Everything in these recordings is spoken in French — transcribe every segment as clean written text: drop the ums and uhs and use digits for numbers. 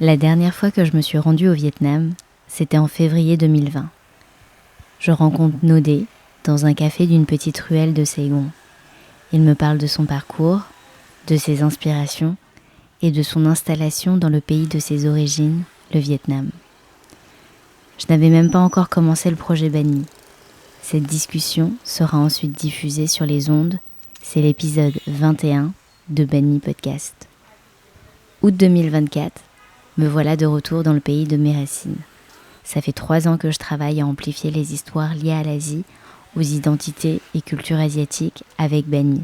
La dernière fois que je me suis rendue au Vietnam, c'était en février 2020. Je rencontre Nodé dans un café d'une petite ruelle de Saigon. Il me parle de son parcours, de ses inspirations et de son installation dans le pays de ses origines, le Vietnam. Je n'avais même pas encore commencé le projet Banni. Cette discussion sera ensuite diffusée sur les ondes. C'est l'épisode 21 de Banni Podcast. Août 2024, me voilà de retour dans le pays de mes racines. Ça fait 3 ans que je travaille à amplifier les histoires liées à l'Asie, aux identités et cultures asiatiques avec Banni.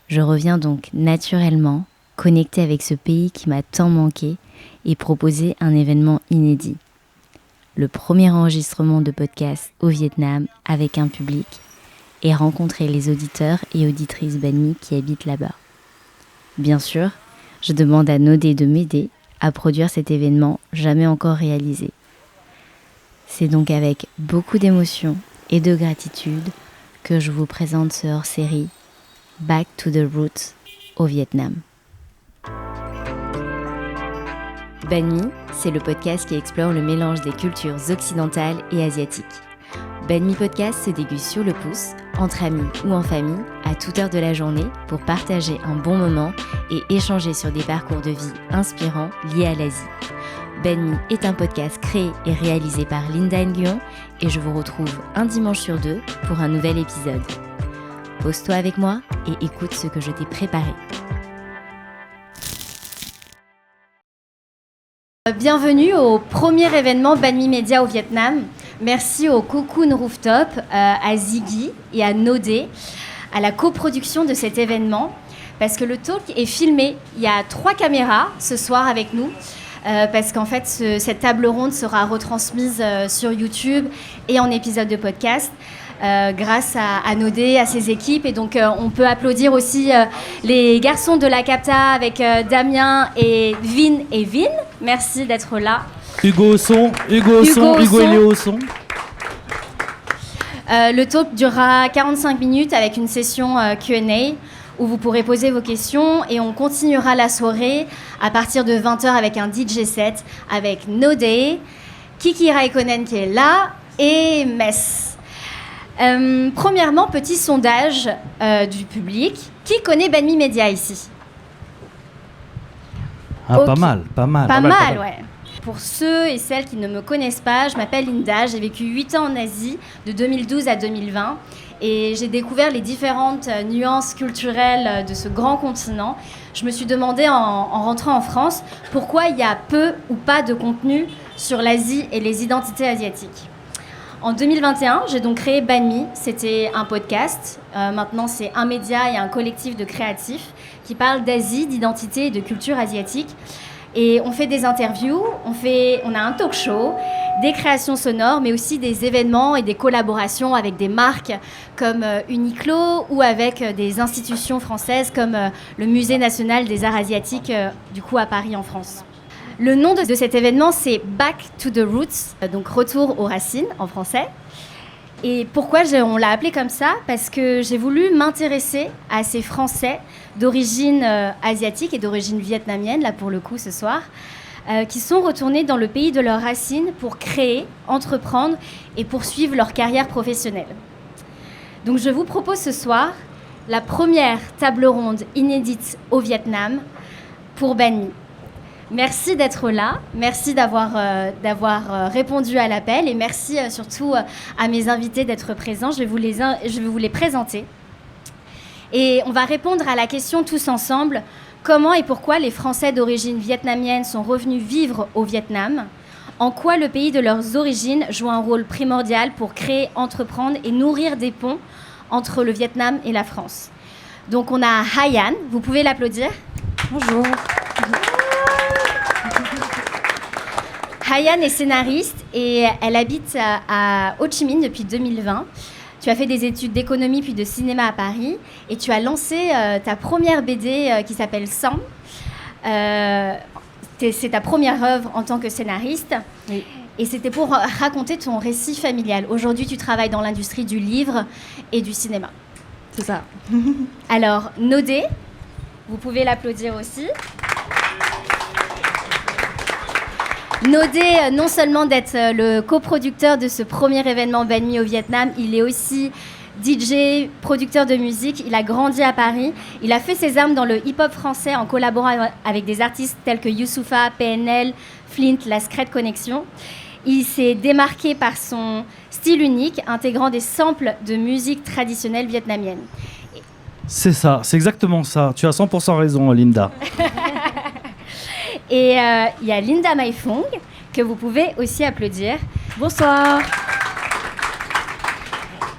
Je reviens donc naturellement connectée avec ce pays qui m'a tant manqué et proposer un événement inédit. Le premier enregistrement de podcast au Vietnam avec un public et rencontrer les auditeurs et auditrices Banni qui habitent là-bas. Bien sûr, je demande à Nodé de m'aider à produire cet événement jamais encore réalisé. C'est donc avec beaucoup d'émotion et de gratitude que je vous présente ce hors-série Back to the Roots au Vietnam. Banni, c'est le podcast qui explore le mélange des cultures occidentales et asiatiques. Banni Podcast se déguste sur le pouce, entre amis ou en famille, à toute heure de la journée, pour partager un bon moment et échanger sur des parcours de vie inspirants liés à l'Asie. Banni est un podcast créé et réalisé par Linda Nguyen et je vous retrouve un dimanche sur 2 pour un nouvel épisode. Pose-toi avec moi et écoute ce que je t'ai préparé. Bienvenue au premier événement Banni Média au Vietnam. Merci au Cocoon Rooftop, à Ziggy et à Nodé, à la coproduction de cet événement, parce que le talk est filmé. Il y a 3 caméras ce soir avec nous, parce qu'en fait, cette table ronde sera retransmise sur YouTube et en épisode de podcast. Grâce à Nodé, à ses équipes. Et donc, on peut applaudir aussi les garçons de la Capta avec Damien et Vin. Merci d'être là. Hugo au son, Hugo il est au son. Le talk durera 45 minutes avec une session Q&A où vous pourrez poser vos questions et on continuera la soirée à partir de 20h avec un DJ set avec Nodé, Kiki Raikkonen qui est là et Mess. Premièrement, petit sondage du public. Qui connaît Banni Média ici ? Okay. Pas mal, ouais. Pour ceux et celles qui ne me connaissent pas, je m'appelle Linda, j'ai vécu 8 ans en Asie, de 2012 à 2020, et j'ai découvert les différentes nuances culturelles de ce grand continent. Je me suis demandé en rentrant en France, pourquoi il y a peu ou pas de contenu sur l'Asie et les identités asiatiques. En 2021, j'ai donc créé Banni. C'était un podcast. Maintenant, c'est un média et un collectif de créatifs qui parlent d'Asie, d'identité et de culture asiatique. Et on fait des interviews, on a un talk show, des créations sonores, mais aussi des événements et des collaborations avec des marques comme Uniqlo ou avec des institutions françaises comme le Musée national des arts asiatiques, du coup à Paris en France. Le nom de cet événement, c'est Back to the Roots, donc retour aux racines en français. Et pourquoi on l'a appelé comme ça ? Parce que j'ai voulu m'intéresser à ces Français d'origine asiatique et d'origine vietnamienne, là pour le coup ce soir, qui sont retournés dans le pays de leurs racines pour créer, entreprendre et poursuivre leur carrière professionnelle. Donc je vous propose ce soir la première table ronde inédite au Vietnam pour Banni. Merci d'être là, merci d'avoir répondu à l'appel et merci surtout à mes invités d'être présents. Je vais vous les présenter. Et on va répondre à la question tous ensemble, comment et pourquoi les Français d'origine vietnamienne sont revenus vivre au Vietnam ? En quoi le pays de leurs origines joue un rôle primordial pour créer, entreprendre et nourrir des ponts entre le Vietnam et la France ? Donc on a Hayan, vous pouvez l'applaudir. Bonjour. Hayan est scénariste et elle habite à Ho Chi Minh depuis 2020. Tu as fait des études d'économie puis de cinéma à Paris et tu as lancé ta première BD qui s'appelle Sam. C'est ta première œuvre en tant que scénariste. Oui. Et c'était pour raconter ton récit familial. Aujourd'hui, tu travailles dans l'industrie du livre et du cinéma. C'est ça. Alors, Nodé, vous pouvez l'applaudir aussi. Nodé, non seulement d'être le coproducteur de ce premier événement Banh Mi au Vietnam, il est aussi DJ, producteur de musique. Il a grandi à Paris. Il a fait ses armes dans le hip-hop français en collaborant avec des artistes tels que Youssoupha, PNL, Flint, La Secret Connection. Il s'est démarqué par son style unique, intégrant des samples de musique traditionnelle vietnamienne. C'est ça, c'est exactement ça. Tu as 100% raison, Linda. Et il y a Linda Mai Phong, que vous pouvez aussi applaudir. Bonsoir.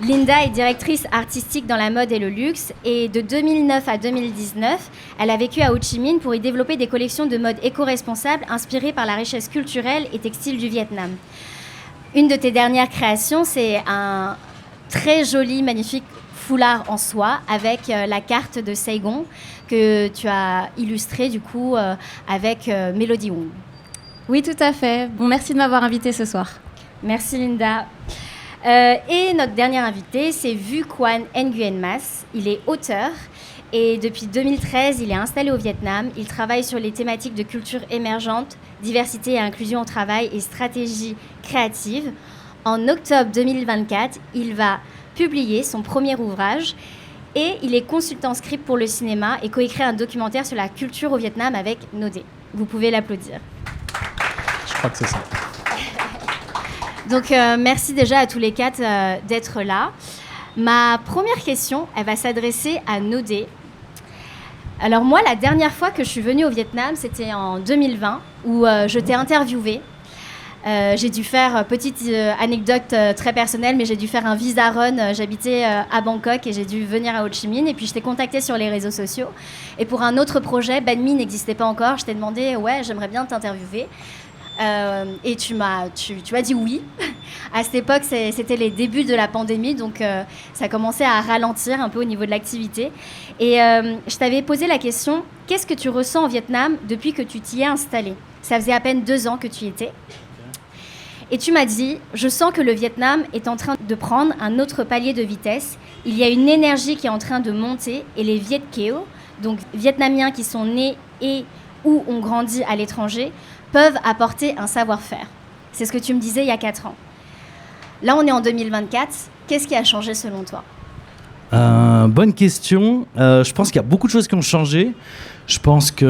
Linda est directrice artistique dans la mode et le luxe. Et de 2009 à 2019, elle a vécu à Ho Chi Minh pour y développer des collections de mode éco-responsable inspirées par la richesse culturelle et textile du Vietnam. Une de tes dernières créations, c'est un très joli, magnifique foulard en soie avec la carte de Saigon que tu as illustrée du coup avec Melody Wong. Oui, tout à fait. Bon, merci de m'avoir invitée ce soir. Merci Linda. Et notre dernier invité, c'est Vu Quan Nguyen Mas. Il est auteur et depuis 2013, il est installé au Vietnam. Il travaille sur les thématiques de culture émergente, diversité et inclusion au travail et stratégie créative. En octobre 2024, il va publier son premier ouvrage et il est consultant script pour le cinéma et coécrit un documentaire sur la culture au Vietnam avec Nodé. Vous pouvez l'applaudir. Je crois que c'est ça. Donc merci déjà à tous les quatre d'être là. Ma première question, elle va s'adresser à Nodé. Alors moi, la dernière fois que je suis venue au Vietnam, c'était en 2020 où je t'ai interviewée. J'ai dû faire, petite anecdote très personnelle, mais j'ai dû faire un visa run. J'habitais à Bangkok et j'ai dû venir à Ho Chi Minh. Et puis je t'ai contacté sur les réseaux sociaux. Et pour un autre projet, Banh Mi n'existait pas encore. Je t'ai demandé, ouais, j'aimerais bien t'interviewer. Et tu m'as dit oui. À cette époque, c'était les débuts de la pandémie, donc ça commençait à ralentir un peu au niveau de l'activité. Et je t'avais posé la question, qu'est-ce que tu ressens au Vietnam depuis que tu t'y es installé ? Ça faisait à peine 2 ans que tu y étais. Et tu m'as dit, je sens que le Vietnam est en train de prendre un autre palier de vitesse. Il y a une énergie qui est en train de monter et les Viet Kieu, donc Vietnamiens qui sont nés et ou ont grandi à l'étranger, peuvent apporter un savoir-faire. C'est ce que tu me disais il y a 4 ans. Là, on est en 2024. Qu'est-ce qui a changé selon toi ? Bonne question. Je pense qu'il y a beaucoup de choses qui ont changé. Je pense que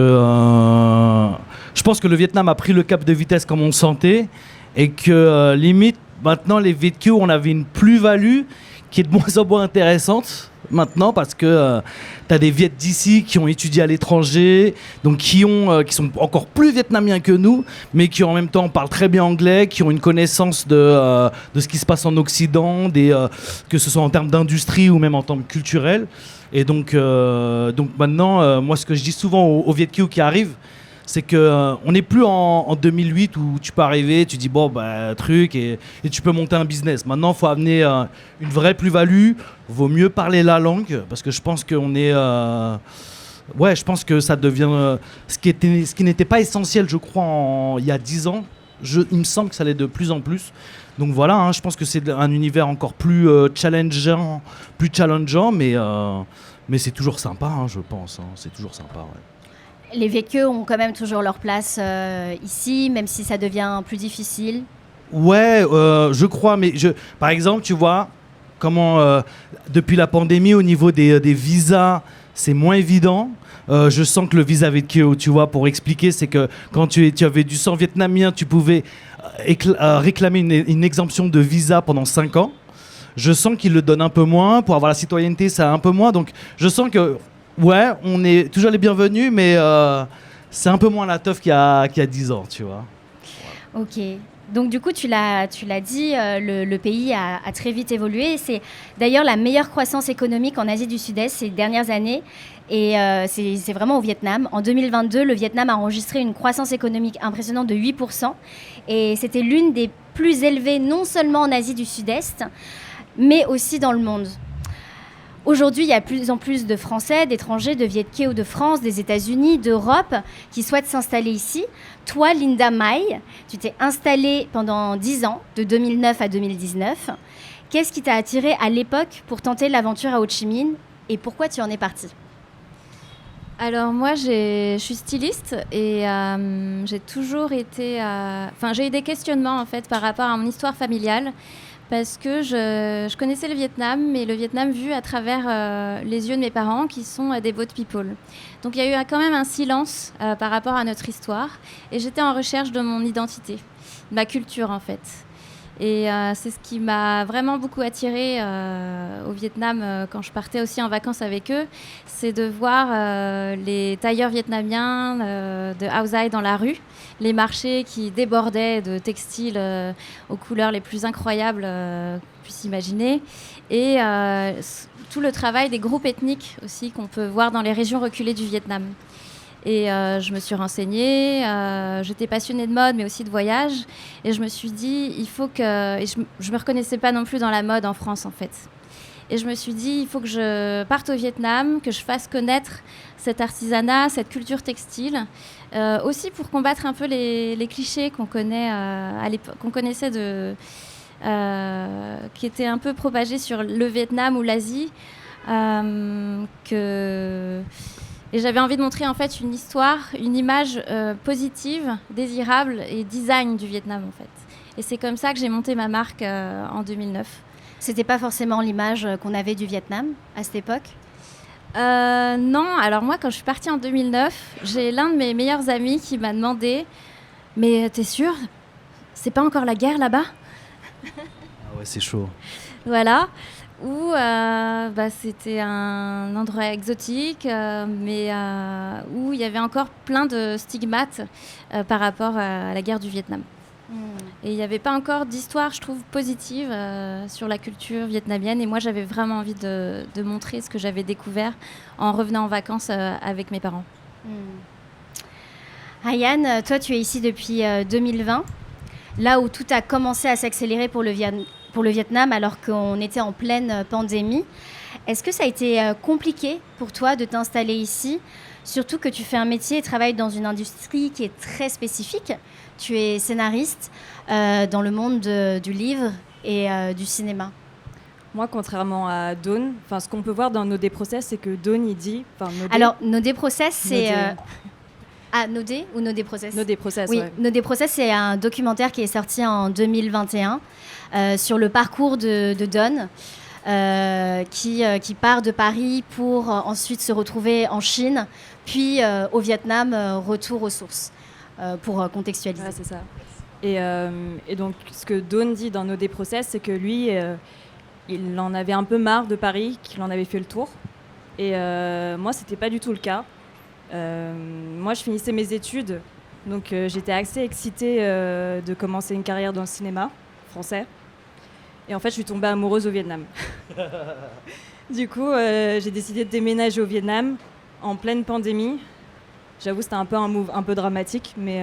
le Vietnam a pris le cap de vitesse comme on le sentait et que limite, maintenant, les Viet Kieu, on avait une plus-value qui est de moins en moins intéressante maintenant parce que tu as des Viet d'ici qui ont étudié à l'étranger, donc qui sont encore plus vietnamiens que nous, mais qui en même temps parlent très bien anglais, qui ont une connaissance de ce qui se passe en Occident, que ce soit en termes d'industrie ou même en termes culturels. Et donc maintenant, moi ce que je dis souvent aux Viet Kieu qui arrivent, c'est qu'on n'est plus en 2008 où tu peux arriver, tu dis bon truc et tu peux monter un business. Maintenant, il faut amener une vraie plus-value. Vaut mieux parler la langue parce que je pense qu'on est, je pense que ça devient ce qui n'était pas essentiel, je crois, il y a 10 ans. Il me semble que ça l'est de plus en plus. Donc voilà, je pense que c'est un univers encore plus challengeant, mais c'est toujours sympa, je pense. C'est toujours sympa. Ouais. Les Viet Kieu ont quand même toujours leur place ici, même si ça devient plus difficile. Ouais, je crois, mais par exemple, tu vois, comment depuis la pandémie, au niveau des visas, c'est moins évident. Je sens que le visa Viet Kieu, tu vois, pour expliquer, c'est que quand tu avais du sang vietnamien, tu pouvais réclamer une exemption de visa pendant 5 ans. Je sens qu'ils le donnent un peu moins. Pour avoir la citoyenneté, ça un peu moins. Donc, je sens que ouais, on est toujours les bienvenus, mais c'est un peu moins la teuf qu'il y a 10 ans, tu vois. Ok. Donc du coup, tu l'as dit, le pays a très vite évolué. C'est d'ailleurs la meilleure croissance économique en Asie du Sud-Est ces dernières années. Et c'est vraiment au Vietnam. En 2022, le Vietnam a enregistré une croissance économique impressionnante de 8%. Et c'était l'une des plus élevées, non seulement en Asie du Sud-Est, mais aussi dans le monde. Aujourd'hui, il y a de plus en plus de Français, d'étrangers, de Viet Kieu de France, des États-Unis, d'Europe qui souhaitent s'installer ici. Toi, Linda Mai, tu t'es installée pendant 10 ans, de 2009 à 2019. Qu'est-ce qui t'a attiré à l'époque pour tenter l'aventure à Ho Chi Minh et pourquoi tu en es partie ? Alors moi, je suis styliste et j'ai toujours été... j'ai eu des questionnements en fait par rapport à mon histoire familiale parce que je connaissais le Vietnam, mais le Vietnam vu à travers les yeux de mes parents qui sont des Boat People. Donc il y a eu quand même un silence par rapport à notre histoire et j'étais en recherche de mon identité, de ma culture en fait. Et c'est ce qui m'a vraiment beaucoup attirée au Vietnam quand je partais aussi en vacances avec eux, c'est de voir les tailleurs vietnamiens de Ao Dai dans la rue, les marchés qui débordaient de textiles aux couleurs les plus incroyables qu'on puisse imaginer, et tout le travail des groupes ethniques aussi qu'on peut voir dans les régions reculées du Vietnam. Et je me suis renseignée, j'étais passionnée de mode, mais aussi de voyage. Et je me suis dit, il faut que... Et je ne me reconnaissais pas non plus dans la mode en France, en fait. Et je me suis dit, il faut que je parte au Vietnam, que je fasse connaître cet artisanat, cette culture textile. Aussi pour combattre un peu les clichés qu'on connaît, qu'on connaissait qui étaient un peu propagés sur le Vietnam ou l'Asie. Et j'avais envie de montrer en fait une histoire, une image positive, désirable et design du Vietnam en fait. Et c'est comme ça que j'ai monté ma marque en 2009. C'était pas forcément l'image qu'on avait du Vietnam à cette époque? Non, alors moi quand je suis partie en 2009, j'ai l'un de mes meilleurs amis qui m'a demandé « Mais t'es sûre? C'est pas encore la guerre là-bas ?» Ah ouais, c'est chaud. Voilà. Où c'était un endroit exotique, mais où il y avait encore plein de stigmates par rapport à la guerre du Vietnam. Et il n'y avait pas encore d'histoire, je trouve, positive sur la culture vietnamienne. Et moi, j'avais vraiment envie de montrer ce que j'avais découvert en revenant en vacances avec mes parents. Ayane, toi, tu es ici depuis 2020, là où tout a commencé à s'accélérer pour le Vietnam, alors qu'on était en pleine pandémie. Est-ce que ça a été compliqué pour toi de t'installer ici, surtout que tu fais un métier et travailles dans une industrie qui est très spécifique? Tu es scénariste dans le monde du livre et du cinéma. Moi, contrairement à Dawn, ce qu'on peut voir dans No Day Process, c'est que Dawn, il dit... Alors, No Day Process, c'est... No Day ou No Day Process? No Day Process, oui. Ouais. No Day Process, c'est un documentaire qui est sorti en 2021 sur le parcours de Dawn, qui part de Paris pour ensuite se retrouver en Chine, puis au Vietnam, retour aux sources, pour contextualiser. Ouais, c'est ça. Et donc, ce que Dawn dit dans No Day Process, c'est que lui, il en avait un peu marre de Paris, qu'il en avait fait le tour. Et moi, c'était pas du tout le cas. Moi, je finissais mes études, donc j'étais assez excitée de commencer une carrière dans le cinéma français. Et en fait, je suis tombée amoureuse au Vietnam. Du coup, j'ai décidé de déménager au Vietnam en pleine pandémie. J'avoue, c'était un peu un move un peu dramatique, mais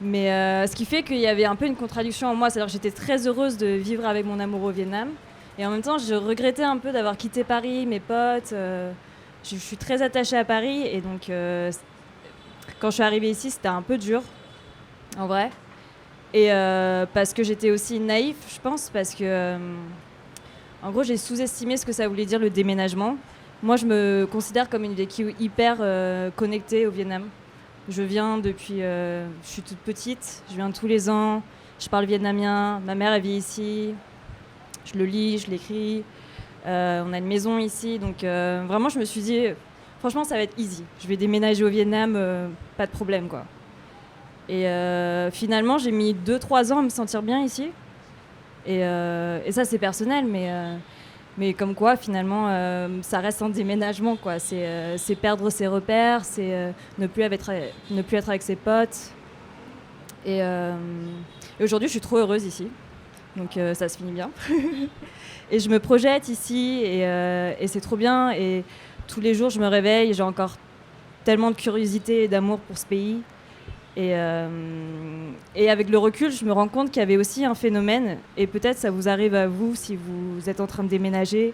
ce qui fait qu'il y avait un peu une contradiction en moi. C'est-à-dire que j'étais très heureuse de vivre avec mon amour au Vietnam. Et en même temps, je regrettais un peu d'avoir quitté Paris, mes potes. Je suis très attachée à Paris. Et donc, quand je suis arrivée ici, c'était un peu dur, en vrai. Et parce que j'étais aussi naïve, je pense, parce que, en gros, j'ai sous-estimé ce que ça voulait dire le déménagement. Moi, je me considère comme une vécu hyper connectée au Vietnam. Je viens depuis... je suis toute petite, je viens tous les ans, je parle vietnamien, ma mère, elle vit ici, je le lis, je l'écris, on a une maison ici, donc vraiment, je me suis dit, franchement, ça va être easy. Je vais déménager au Vietnam, pas de problème, quoi. Et finalement, j'ai mis 2-3 ans à me sentir bien ici. Et ça, c'est personnel, mais comme quoi, finalement, ça reste un déménagement, quoi. C'est perdre ses repères, c'est ne plus être avec ses potes. Et aujourd'hui, je suis trop heureuse ici. Donc ça se finit bien. Et je me projette ici, et c'est trop bien. Et tous les jours, je me réveille, j'ai encore tellement de curiosité et d'amour pour ce pays. Et avec le recul, je me rends compte qu'il y avait aussi un phénomène, et peut-être ça vous arrive à vous si vous êtes en train de déménager,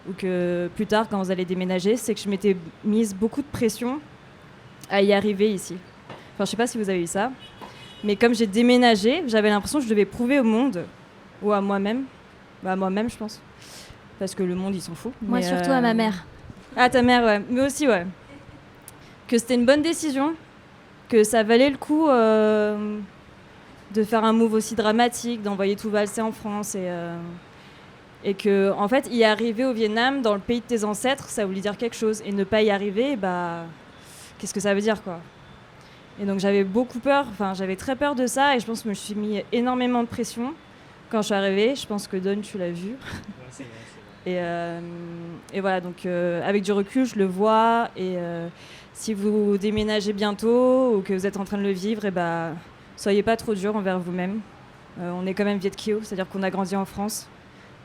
ou que plus tard, quand vous allez déménager, c'est que je m'étais mise beaucoup de pression à y arriver ici. Enfin, je sais pas si vous avez eu ça, mais comme j'ai déménagé, j'avais l'impression que je devais prouver au monde, ou à moi-même, à moi-même je pense, parce que le monde il s'en fout. Moi mais surtout à ma mère. Ah, ta mère, ouais. Mais aussi, ouais. Que c'était une bonne décision, que ça valait le coup de faire un move aussi dramatique, d'envoyer tout valser en France et que, en fait, y arriver au Vietnam, dans le pays de tes ancêtres, ça voulait dire quelque chose. Et ne pas y arriver, bah, qu'est-ce que ça veut dire, quoi. Et donc j'avais beaucoup peur, enfin j'avais très peur de ça et je pense que je me suis mis énormément de pression quand je suis arrivée. Je pense que Don, tu l'as vu. C'est vrai. Et voilà, donc avec du recul, je le vois. Et si vous déménagez bientôt ou que vous êtes en train de le vivre, et bah, soyez pas trop dur envers vous-même. On est quand même Viet Kieu, c'est-à-dire qu'on a grandi en France.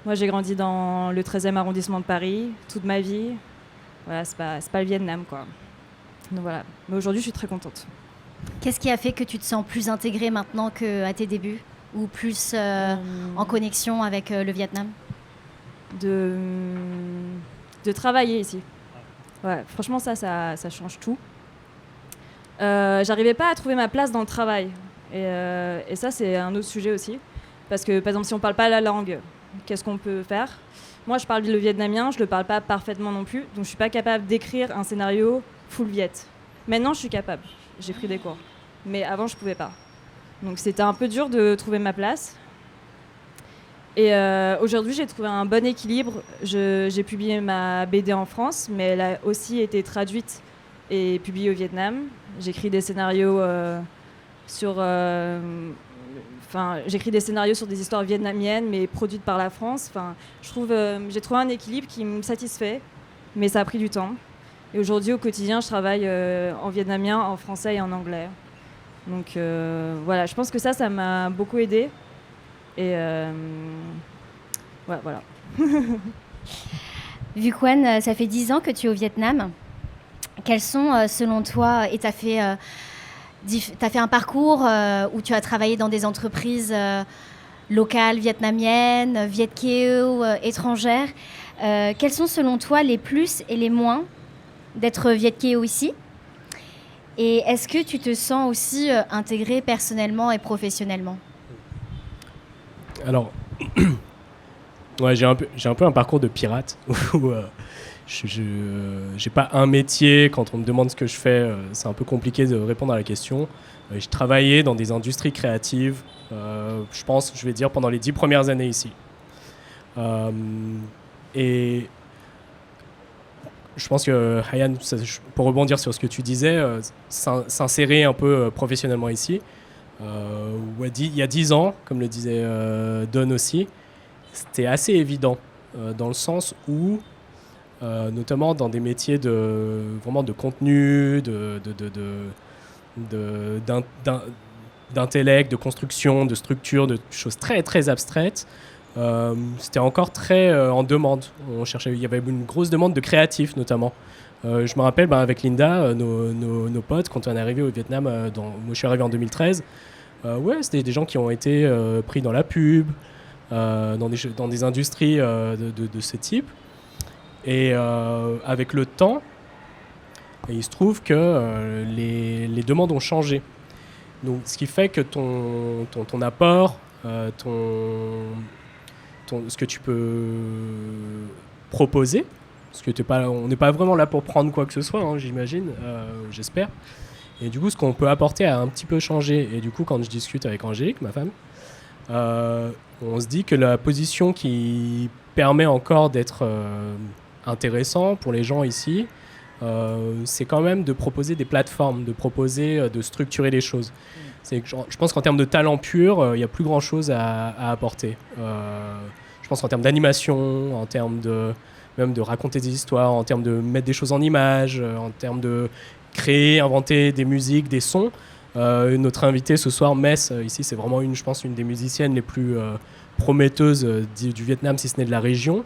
Moi, j'ai grandi dans le 13e arrondissement de Paris toute ma vie. Voilà, c'est pas le Vietnam, quoi. Donc voilà. Mais aujourd'hui, je suis très contente. Qu'est-ce qui a fait que tu te sens plus intégrée maintenant qu'à tes débuts ou plus en connexion avec le Vietnam? De travailler ici. Ouais, franchement, ça change tout. J'arrivais pas à trouver ma place dans le travail. Et ça, c'est un autre sujet aussi. Parce que, par exemple, si on parle pas la langue, qu'est-ce qu'on peut faire? Moi, je parle le vietnamien, je le parle pas parfaitement non plus. Donc, je suis pas capable d'écrire un scénario full viet. Maintenant, je suis capable. J'ai pris des cours. Mais avant, je pouvais pas. Donc, c'était un peu dur de trouver ma place. Et aujourd'hui, j'ai trouvé un bon équilibre. J'ai publié ma BD en France, mais elle a aussi été traduite et publiée au Vietnam. J'écris des scénarios j'écris des scénarios sur des histoires vietnamiennes, mais produites par la France. Enfin, j'ai trouvé un équilibre qui me satisfait, mais ça a pris du temps. Et aujourd'hui, au quotidien, je travaille en vietnamien, en français et en anglais. Donc voilà, je pense que ça m'a beaucoup aidée. Et ouais, voilà. Vu Quan, ça fait 10 ans que tu es au Vietnam. Quels sont, selon toi, et tu as fait un parcours où tu as travaillé dans des entreprises locales, vietnamiennes, Viet Kieu, étrangères. Quels sont, selon toi, les plus et les moins d'être Viet Kieu ici? Et est-ce que tu te sens aussi intégré personnellement et professionnellement? Alors, ouais, j'ai un peu un parcours de pirate où je j'ai pas un métier. Quand on me demande ce que je fais, c'est un peu compliqué de répondre à la question. Je travaillais dans des industries créatives, je pense, je vais dire, pendant les 10 premières années ici. Et je pense que Hayan, pour rebondir sur ce que tu disais, s'insérer un peu professionnellement ici, il y a 10 ans, comme le disait Don aussi, c'était assez évident, dans le sens où, notamment dans des métiers vraiment de contenu, d'intellect, de construction, de structure, de choses très très abstraites, c'était encore très en demande. Il y avait une grosse demande de créatifs notamment. Je me rappelle avec Linda, nos potes, quand on est arrivé au Vietnam, moi je suis arrivé en 2013, c'était des gens qui ont été pris dans la pub, dans des industries de ce type. Et avec le temps, il se trouve que les demandes ont changé. Donc, ce qui fait que ton apport, ce que tu peux proposer, parce que on n'est pas vraiment là pour prendre quoi que ce soit, hein, j'imagine, j'espère. Et du coup, ce qu'on peut apporter a un petit peu changé. Et du coup, quand je discute avec Angélique, ma femme, on se dit que la position qui permet encore d'être intéressant pour les gens ici, c'est quand même de proposer des plateformes, de structurer les choses. Je pense qu'en termes de talent pur, il n'y a plus grand-chose à apporter. Je pense qu'en termes d'animation, en termes même de raconter des histoires, en termes de mettre des choses en images, en termes de créer, inventer des musiques, des sons. Notre invitée ce soir, Mess, ici, c'est vraiment je pense une des musiciennes les plus prometteuses du Vietnam, si ce n'est de la région.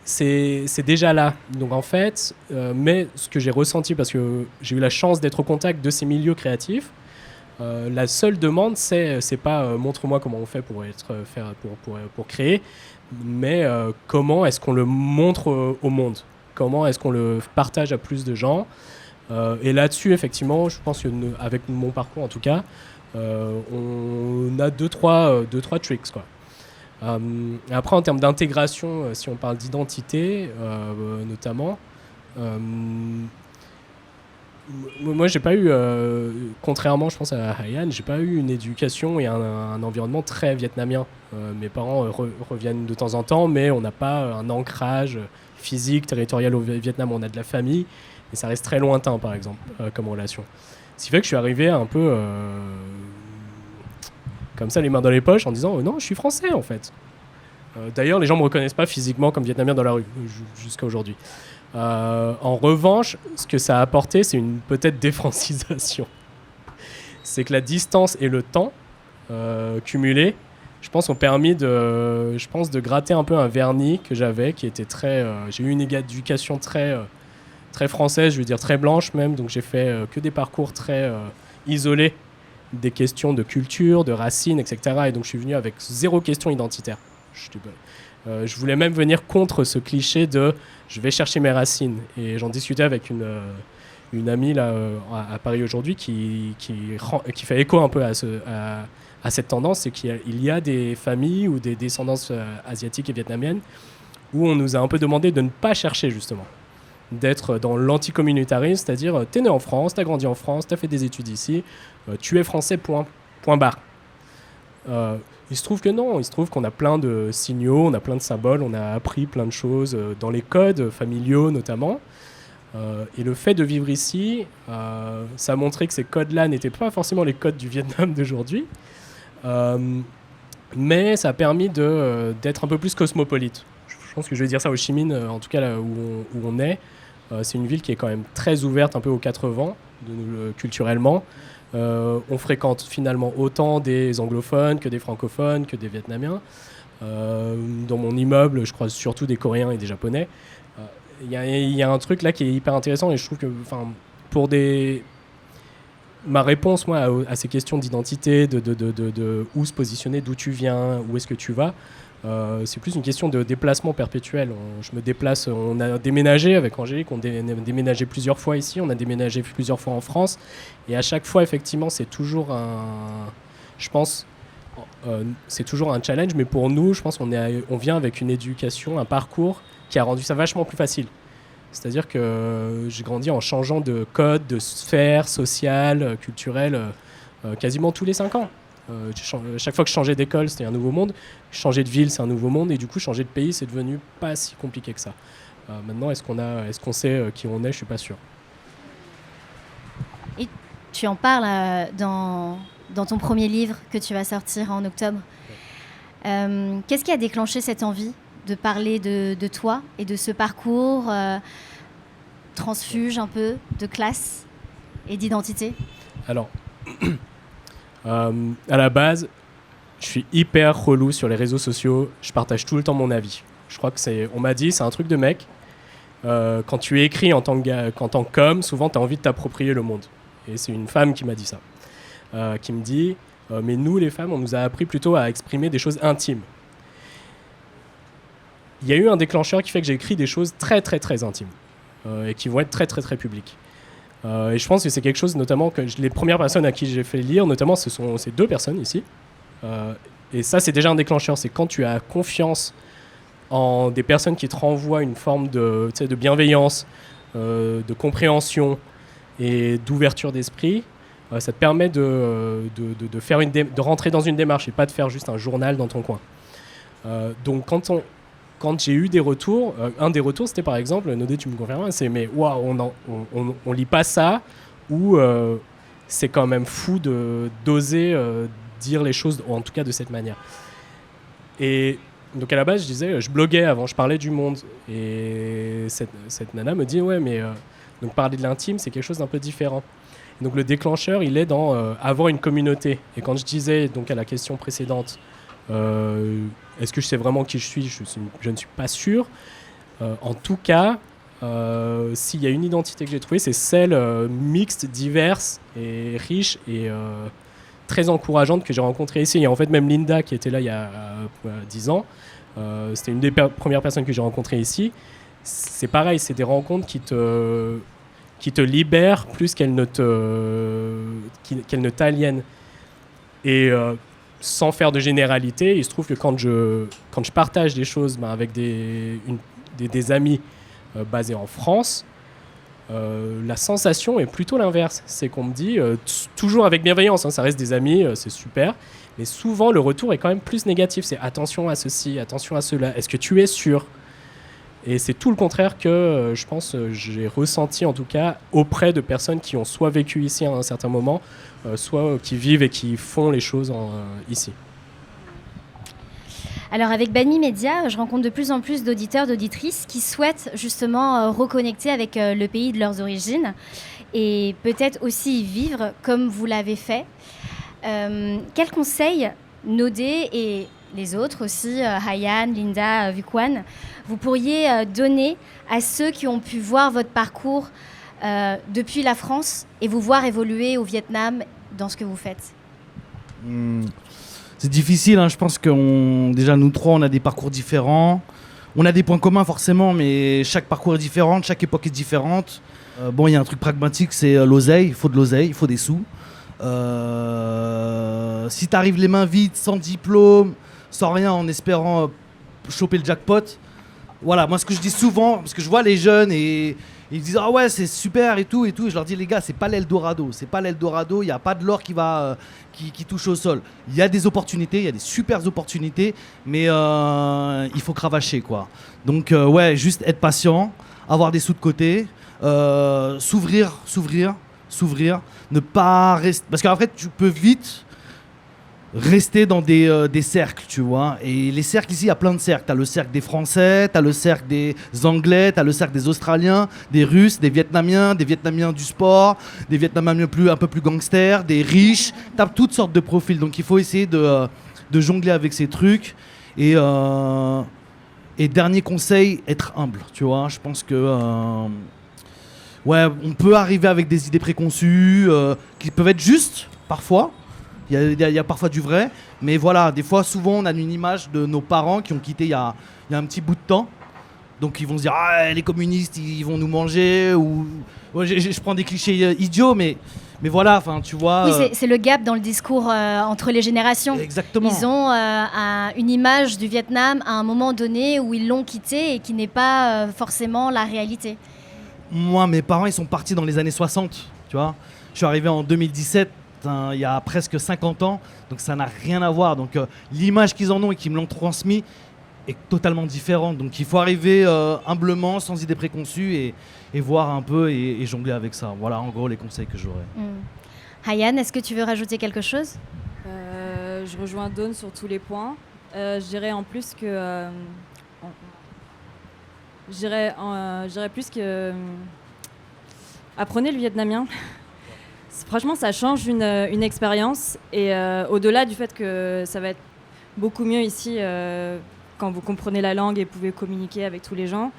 C'est déjà là. Donc en fait, mais ce que j'ai ressenti, parce que j'ai eu la chance d'être au contact de ces milieux créatifs, la seule demande, c'est pas montre-moi comment on fait pour créer, mais comment est-ce qu'on le montre au monde, comment est-ce qu'on le partage à plus de gens. Et là-dessus, effectivement, je pense qu'avec mon parcours en tout cas, on a deux, trois tricks, quoi. Après, en termes d'intégration, si on parle d'identité, notamment, moi, j'ai pas eu, contrairement, je pense à Hayan, j'ai pas eu une éducation et un environnement très vietnamien. Mes parents reviennent de temps en temps, mais on n'a pas un ancrage physique, territorial au Vietnam. On a de la famille, mais ça reste très lointain, par exemple, comme relation. Ce qui fait que je suis arrivé un peu comme ça, les mains dans les poches, en disant non, je suis français en fait. D'ailleurs, les gens me reconnaissent pas physiquement comme vietnamien dans la rue jusqu'à aujourd'hui. En revanche, ce que ça a apporté, c'est une peut-être défrancisation. C'est que la distance et le temps cumulés, je pense, ont permis de gratter un peu un vernis que j'avais, qui était très. J'ai eu une éducation très française, je veux dire très blanche même, donc j'ai fait que des parcours très isolés des questions de culture, de racines, etc. Et donc je suis venu avec 0 question identitaire. Je voulais même venir contre ce cliché de je vais chercher mes racines. Et j'en discutais avec une amie là, à Paris aujourd'hui qui fait écho un peu à cette tendance, c'est qu'il y a des familles ou des descendances asiatiques et vietnamiennes où on nous a un peu demandé de ne pas chercher justement, d'être dans l'anticommunautarisme, c'est-à-dire t'es né en France, t'as grandi en France, t'as fait des études ici, tu es français, point barre. Il se trouve que non, il se trouve qu'on a plein de signaux, on a plein de symboles, on a appris plein de choses dans les codes familiaux notamment. Et le fait de vivre ici, ça a montré que ces codes-là n'étaient pas forcément les codes du Vietnam d'aujourd'hui, mais ça a permis d'être un peu plus cosmopolite. Je pense que je vais dire ça au Ho Chi Minh, en tout cas là où on est. C'est une ville qui est quand même très ouverte, un peu aux 4 vents, culturellement. On fréquente finalement autant des anglophones que des francophones, que des vietnamiens. Dans mon immeuble, je croise surtout des Coréens et des Japonais. Il y a un truc là qui est hyper intéressant et je trouve que ma réponse moi à ces questions d'identité, de où se positionner, d'où tu viens, où est-ce que tu vas, c'est plus une question de déplacement perpétuel. Je me déplace, on a déménagé avec Angélique, on a déménagé plusieurs fois ici, on a déménagé plusieurs fois en France, et à chaque fois effectivement c'est toujours c'est toujours un challenge, mais pour nous je pense on vient avec une éducation, un parcours qui a rendu ça vachement plus facile. C'est-à-dire que j'ai grandi en changeant de code, de sphère sociale, culturelle, quasiment tous les 5 ans. Chaque fois que je changeais d'école, c'était un nouveau monde. Changer de ville, c'est un nouveau monde. Et du coup, changer de pays, c'est devenu pas si compliqué que ça. Maintenant, est-ce qu'on sait qui on est? Je suis pas sûr. Et tu en parles dans ton premier livre que tu vas sortir en octobre. Qu'est-ce qui a déclenché cette envie de parler de toi et de ce parcours transfuge un peu de classe et d'identité? Alors, à la base, je suis hyper relou sur les réseaux sociaux. Je partage tout le temps mon avis. Je crois que on m'a dit, c'est un truc de mec. Quand tu écris en tant qu'homme, souvent tu as envie de t'approprier le monde. Et c'est une femme qui m'a dit ça. Qui me dit, mais nous les femmes, on nous a appris plutôt à exprimer des choses intimes. Il y a eu un déclencheur qui fait que j'ai écrit des choses très très très intimes et qui vont être très très très publiques. Et je pense que c'est quelque chose notamment que les premières personnes à qui j'ai fait lire, notamment ce sont ces 2 personnes ici. Et ça c'est déjà un déclencheur, c'est quand tu as confiance en des personnes qui te renvoient une forme de bienveillance, de compréhension et d'ouverture d'esprit, ça te permet de rentrer dans une démarche et pas de faire juste un journal dans ton coin. Donc quand j'ai eu des retours, un des retours c'était par exemple, Nodé tu me confirmes, c'est mais waouh, on lit pas ça, ou c'est quand même fou d'oser dire les choses, en tout cas de cette manière. Et donc à la base je bloguais avant, je parlais du monde, et cette nana me dit ouais mais donc parler de l'intime c'est quelque chose d'un peu différent. Et donc le déclencheur il est dans avoir une communauté. Et quand je disais donc à la question précédente, est-ce que je sais vraiment qui je suis? Je ne suis pas sûr. En tout cas, s'il y a une identité que j'ai trouvée, c'est celle mixte, diverse et riche et très encourageante que j'ai rencontrée ici. Il y a en fait même Linda qui était là il y a 10 ans. C'était une des premières personnes que j'ai rencontrées ici. C'est pareil, c'est des rencontres qui te libèrent plus qu'elles ne t'aliènent. Et sans faire de généralité, il se trouve que quand je partage des choses avec des amis basés en France, la sensation est plutôt l'inverse. C'est qu'on me dit, toujours avec bienveillance, hein, ça reste des amis, c'est super, mais souvent le retour est quand même plus négatif. C'est attention à ceci, attention à cela, est-ce que tu es sûr ? Et c'est tout le contraire que je pense j'ai ressenti en tout cas auprès de personnes qui ont soit vécu ici à un certain moment, soit qui vivent et qui font les choses ici. Alors avec Banmi Media, je rencontre de plus en plus d'auditeurs, d'auditrices qui souhaitent justement reconnecter avec le pays de leurs origines et peut-être aussi y vivre comme vous l'avez fait. Quels conseils Nodé et les autres aussi, Hayan, Linda, Vukwan, vous pourriez donner à ceux qui ont pu voir votre parcours depuis la France et vous voir évoluer au Vietnam dans ce que vous faites? C'est difficile, hein. Je pense que déjà nous trois, on a des parcours différents. On a des points communs forcément, mais chaque parcours est différent, chaque époque est différente. Bon, il y a un truc pragmatique, c'est l'oseille. Il faut de l'oseille, il faut des sous. Si tu arrives les mains vides, sans diplôme, sans rien, en espérant choper le jackpot, voilà, moi ce que je dis souvent, parce que je vois les jeunes et ils disent ah ouais c'est super et tout, et je leur dis les gars, c'est pas l'Eldorado, il n'y a pas de l'or qui touche au sol. Il y a des opportunités, il y a des super opportunités, mais il faut cravacher quoi. Donc ouais, juste être patient, avoir des sous de côté, s'ouvrir, ne pas rester, parce qu'après tu peux vite rester dans des cercles, tu vois. Et les cercles ici, il y a plein de cercles. T'as le cercle des Français, t'as le cercle des Anglais, t'as le cercle des Australiens, des Russes, des Vietnamiens du sport, des Vietnamiens un peu plus gangsters, des riches. T'as toutes sortes de profils. Donc il faut essayer de jongler avec ces trucs. Et dernier conseil, être humble, tu vois. Je pense que ouais, on peut arriver avec des idées préconçues qui peuvent être justes parfois. Il y a parfois du vrai, mais voilà, des fois, souvent, on a une image de nos parents qui ont quitté il y a un petit bout de temps. Donc, ils vont se dire, ah, les communistes, ils vont nous manger. Ou ouais, je prends des clichés idiots, mais voilà, enfin, tu vois. Oui, c'est le gap dans le discours entre les générations. Exactement. Ils ont une image du Vietnam à un moment donné où ils l'ont quitté et qui n'est pas forcément la réalité. Moi, mes parents, ils sont partis dans les années 60, tu vois. Je suis arrivé en 2017. Il y a presque 50 ans, donc ça n'a rien à voir. Donc l'image qu'ils en ont et qu'ils me l'ont transmis est totalement différente. Donc il faut arriver humblement, sans idées préconçues et voir un peu et jongler avec ça. Voilà en gros les conseils que j'aurais. Hayan, est-ce que tu veux rajouter quelque chose? Je rejoins Dawn sur tous les points. Je dirais en plus que... je dirais plus que... apprenez le vietnamien. Franchement, ça change une expérience et au-delà du fait que ça va être beaucoup mieux ici quand vous comprenez la langue et pouvez communiquer avec tous les gens,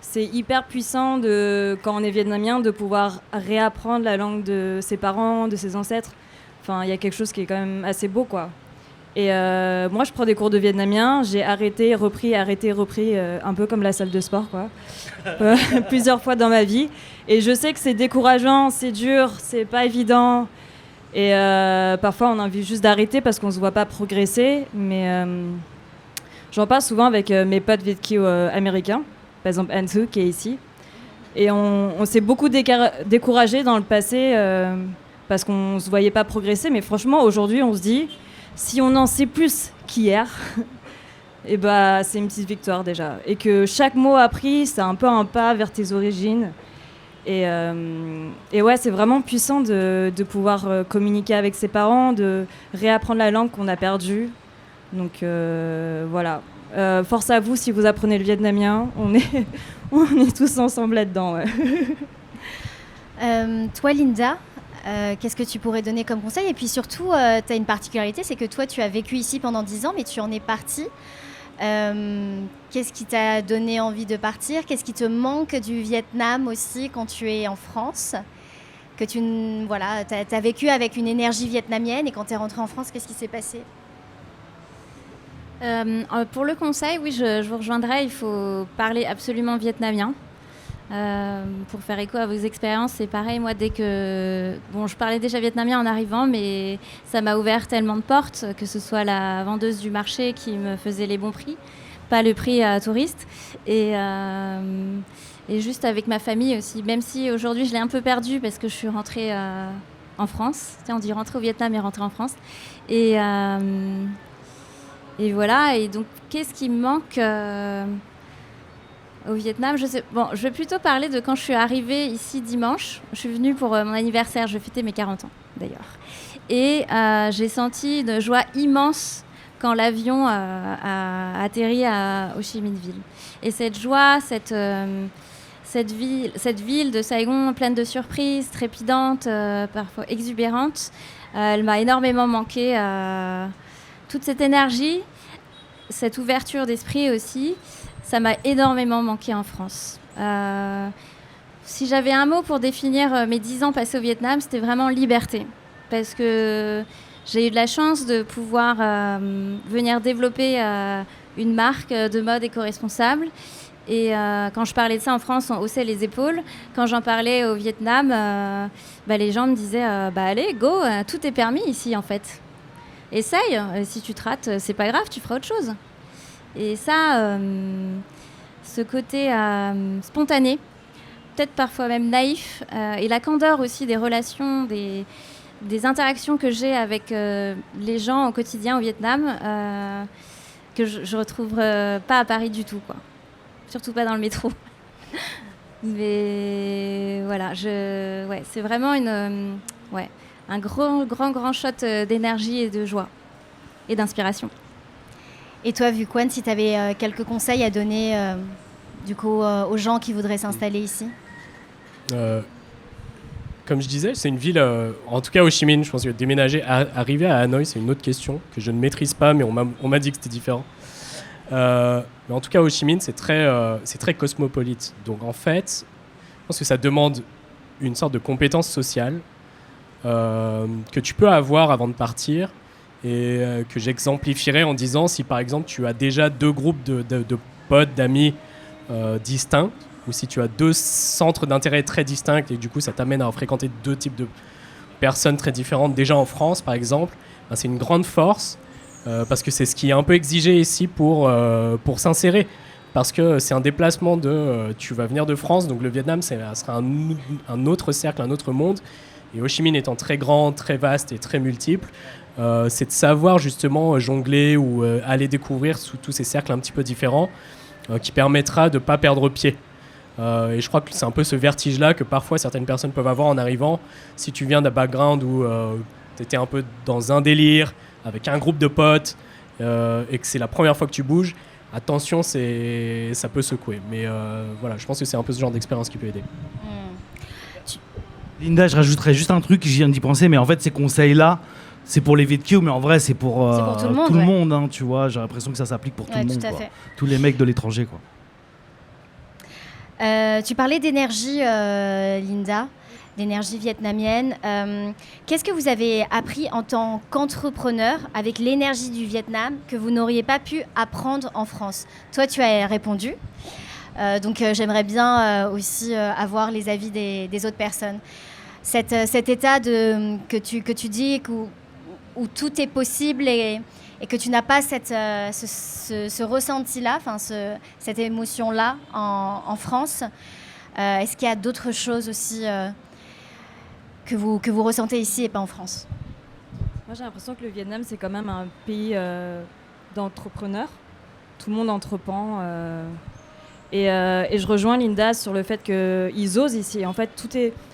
c'est hyper puissant quand on est vietnamien de pouvoir réapprendre la langue de ses parents, de ses ancêtres. Enfin, il y a quelque chose qui est quand même assez beau, quoi. Et moi, je prends des cours de vietnamien, j'ai arrêté, repris, un peu comme la salle de sport, quoi. Plusieurs fois dans ma vie. Et je sais que c'est décourageant, c'est dur, c'est pas évident. Et parfois, on a envie juste d'arrêter parce qu'on se voit pas progresser. Mais j'en parle souvent avec mes potes Viet-Kieu américains, par exemple An-Thu qui est ici. Et on s'est beaucoup découragé dans le passé parce qu'on se voyait pas progresser. Mais franchement, aujourd'hui, on se dit... Si on en sait plus qu'hier, et bah, c'est une petite victoire déjà. Et que chaque mot appris, c'est un peu un pas vers tes origines. Et ouais, c'est vraiment puissant de pouvoir communiquer avec ses parents, de réapprendre la langue qu'on a perdue. Donc voilà. Force à vous si vous apprenez le vietnamien. On est tous ensemble là-dedans. Ouais. Toi, Linda, qu'est-ce que tu pourrais donner comme conseil? Et puis surtout, tu as une particularité, c'est que toi, tu as vécu ici pendant 10 ans, mais tu en es partie. Qu'est-ce qui t'a donné envie de partir? Qu'est-ce qui te manque du Vietnam aussi quand tu es en France? Que tu as vécu avec une énergie vietnamienne et quand tu es rentrée en France, qu'est-ce qui s'est passé? Pour le conseil, oui, je vous rejoindrai. Il faut parler absolument vietnamien. Pour faire écho à vos expériences, c'est pareil, moi dès que... Bon, je parlais déjà vietnamien en arrivant, mais ça m'a ouvert tellement de portes, que ce soit la vendeuse du marché qui me faisait les bons prix, pas le prix à touriste, et juste avec ma famille aussi, même si aujourd'hui je l'ai un peu perdu parce que je suis rentrée en France. Tiens, on dit rentrer au Vietnam et rentrer en France. Et voilà, et donc qu'est-ce qui me manque au Vietnam, je vais plutôt parler de quand je suis arrivée ici dimanche. Je suis venue pour mon anniversaire, je fêtais mes 40 ans d'ailleurs. Et j'ai senti une joie immense quand l'avion a atterri à Ho Chi Minh Ville. Et cette joie, cette ville de Saigon pleine de surprises, trépidante, parfois exubérante, elle m'a énormément manqué. Toute cette énergie, cette ouverture d'esprit aussi, ça m'a énormément manqué en France. Si j'avais un mot pour définir mes 10 ans passés au Vietnam, c'était vraiment liberté. Parce que j'ai eu de la chance de pouvoir venir développer une marque de mode éco-responsable. Et quand je parlais de ça en France, on haussait les épaules. Quand j'en parlais au Vietnam, les gens me disaient allez, go, tout est permis ici en fait. Essaye, si tu te rates, c'est pas grave, tu feras autre chose. Et ça, ce côté spontané, peut-être parfois même naïf, et la candeur aussi des relations, des interactions que j'ai avec les gens au quotidien au Vietnam, que je retrouve pas à Paris du tout, quoi. Surtout pas dans le métro. Mais voilà, c'est vraiment un grand shot d'énergie et de joie et d'inspiration. Et toi, Vu-Quan, si tu avais quelques conseils à donner aux gens qui voudraient s'installer ici? Comme je disais, c'est une ville, en tout cas Ho Chi Minh, je pense que déménager, arriver à Hanoï, c'est une autre question que je ne maîtrise pas, mais on m'a dit que c'était différent. Mais en tout cas, Ho Chi Minh, c'est très cosmopolite. Donc en fait, je pense que ça demande une sorte de compétence sociale que tu peux avoir avant de partir et que j'exemplifierais en disant si par exemple tu as déjà 2 groupes de potes, d'amis distincts, ou si tu as 2 centres d'intérêt très distincts et du coup ça t'amène à fréquenter 2 types de personnes très différentes déjà en France par exemple, c'est une grande force parce que c'est ce qui est un peu exigé ici pour s'insérer, parce que c'est un déplacement tu vas venir de France, donc le Vietnam sera un autre cercle, un autre monde, et Ho Chi Minh étant très grand, très vaste et très multiple, c'est de savoir justement jongler ou aller découvrir sous tous ces cercles un petit peu différents qui permettra de ne pas perdre pied. Et je crois que c'est un peu ce vertige-là que parfois certaines personnes peuvent avoir en arrivant. Si tu viens d'un background où tu étais un peu dans un délire, avec un groupe de potes, et que c'est la première fois que tu bouges, attention, ça peut secouer. Mais voilà, je pense que c'est un peu ce genre d'expérience qui peut aider. Linda, je rajouterais juste un truc, je viens d'y penser, mais en fait, ces conseils-là, c'est pour les VQ, mais en vrai, c'est pour tout le monde, hein, tu vois. J'ai l'impression que ça s'applique pour tout le monde, quoi. Tous les mecs de l'étranger, quoi. Tu parlais d'énergie, Linda, d'énergie vietnamienne. Qu'est-ce que vous avez appris en tant qu'entrepreneur avec l'énergie du Vietnam que vous n'auriez pas pu apprendre en France? Toi, tu as répondu. Donc, j'aimerais bien aussi avoir les avis des autres personnes. Cet état que tu dis où tout est possible et que tu n'as pas ce ressenti-là, cette émotion-là en France. Est-ce qu'il y a d'autres choses aussi que vous ressentez ici et pas en France? Moi, j'ai l'impression que le Vietnam, c'est quand même un pays d'entrepreneurs. Tout le monde entreprend. Et je rejoins Linda sur le fait qu'ils osent ici. En fait,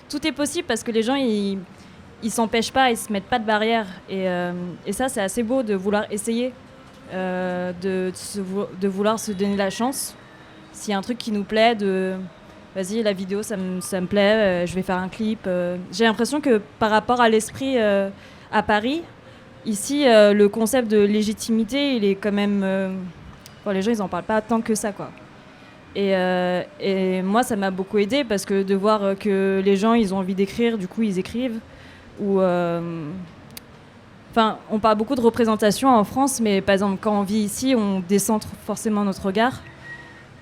tout est possible parce que les gens, ils s'empêchent pas, ils se mettent pas de barrières. Et ça, c'est assez beau de vouloir essayer, de vouloir se donner la chance. S'il y a un truc qui nous plaît, vas-y, la vidéo, ça me plaît, je vais faire un clip. J'ai l'impression que par rapport à l'esprit à Paris, ici, le concept de légitimité, il est quand même... les gens, ils en parlent pas tant que ça, quoi. Et moi, ça m'a beaucoup aidé parce que de voir que les gens, ils ont envie d'écrire, du coup, ils écrivent. On parle beaucoup de représentation en France, mais par exemple, quand on vit ici, on décentre forcément notre regard.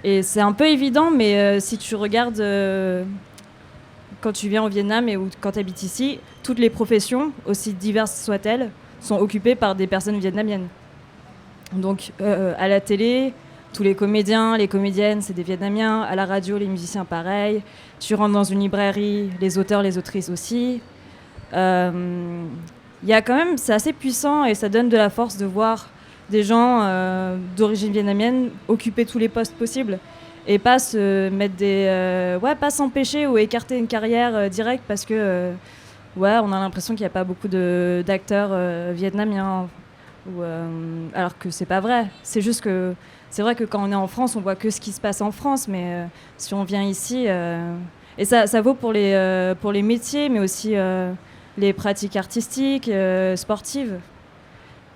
Et c'est un peu évident, mais si tu regardes quand tu viens au Vietnam ou quand tu habites ici, toutes les professions, aussi diverses soient-elles, sont occupées par des personnes vietnamiennes. Donc à la télé, tous les comédiens, les comédiennes, c'est des Vietnamiens. À la radio, les musiciens, pareil. Tu rentres dans une librairie, les auteurs, les autrices aussi. Y a quand même, c'est assez puissant et ça donne de la force de voir des gens d'origine vietnamienne occuper tous les postes possibles et pas se mettre pas s'empêcher ou écarter une carrière directe parce que on a l'impression qu'il n'y a pas beaucoup d'acteurs vietnamiens alors que c'est pas vrai. C'est juste que c'est vrai que quand on est en France, on voit que ce qui se passe en France, mais si on vient ici, et ça vaut pour les métiers, mais aussi les pratiques artistiques, sportives.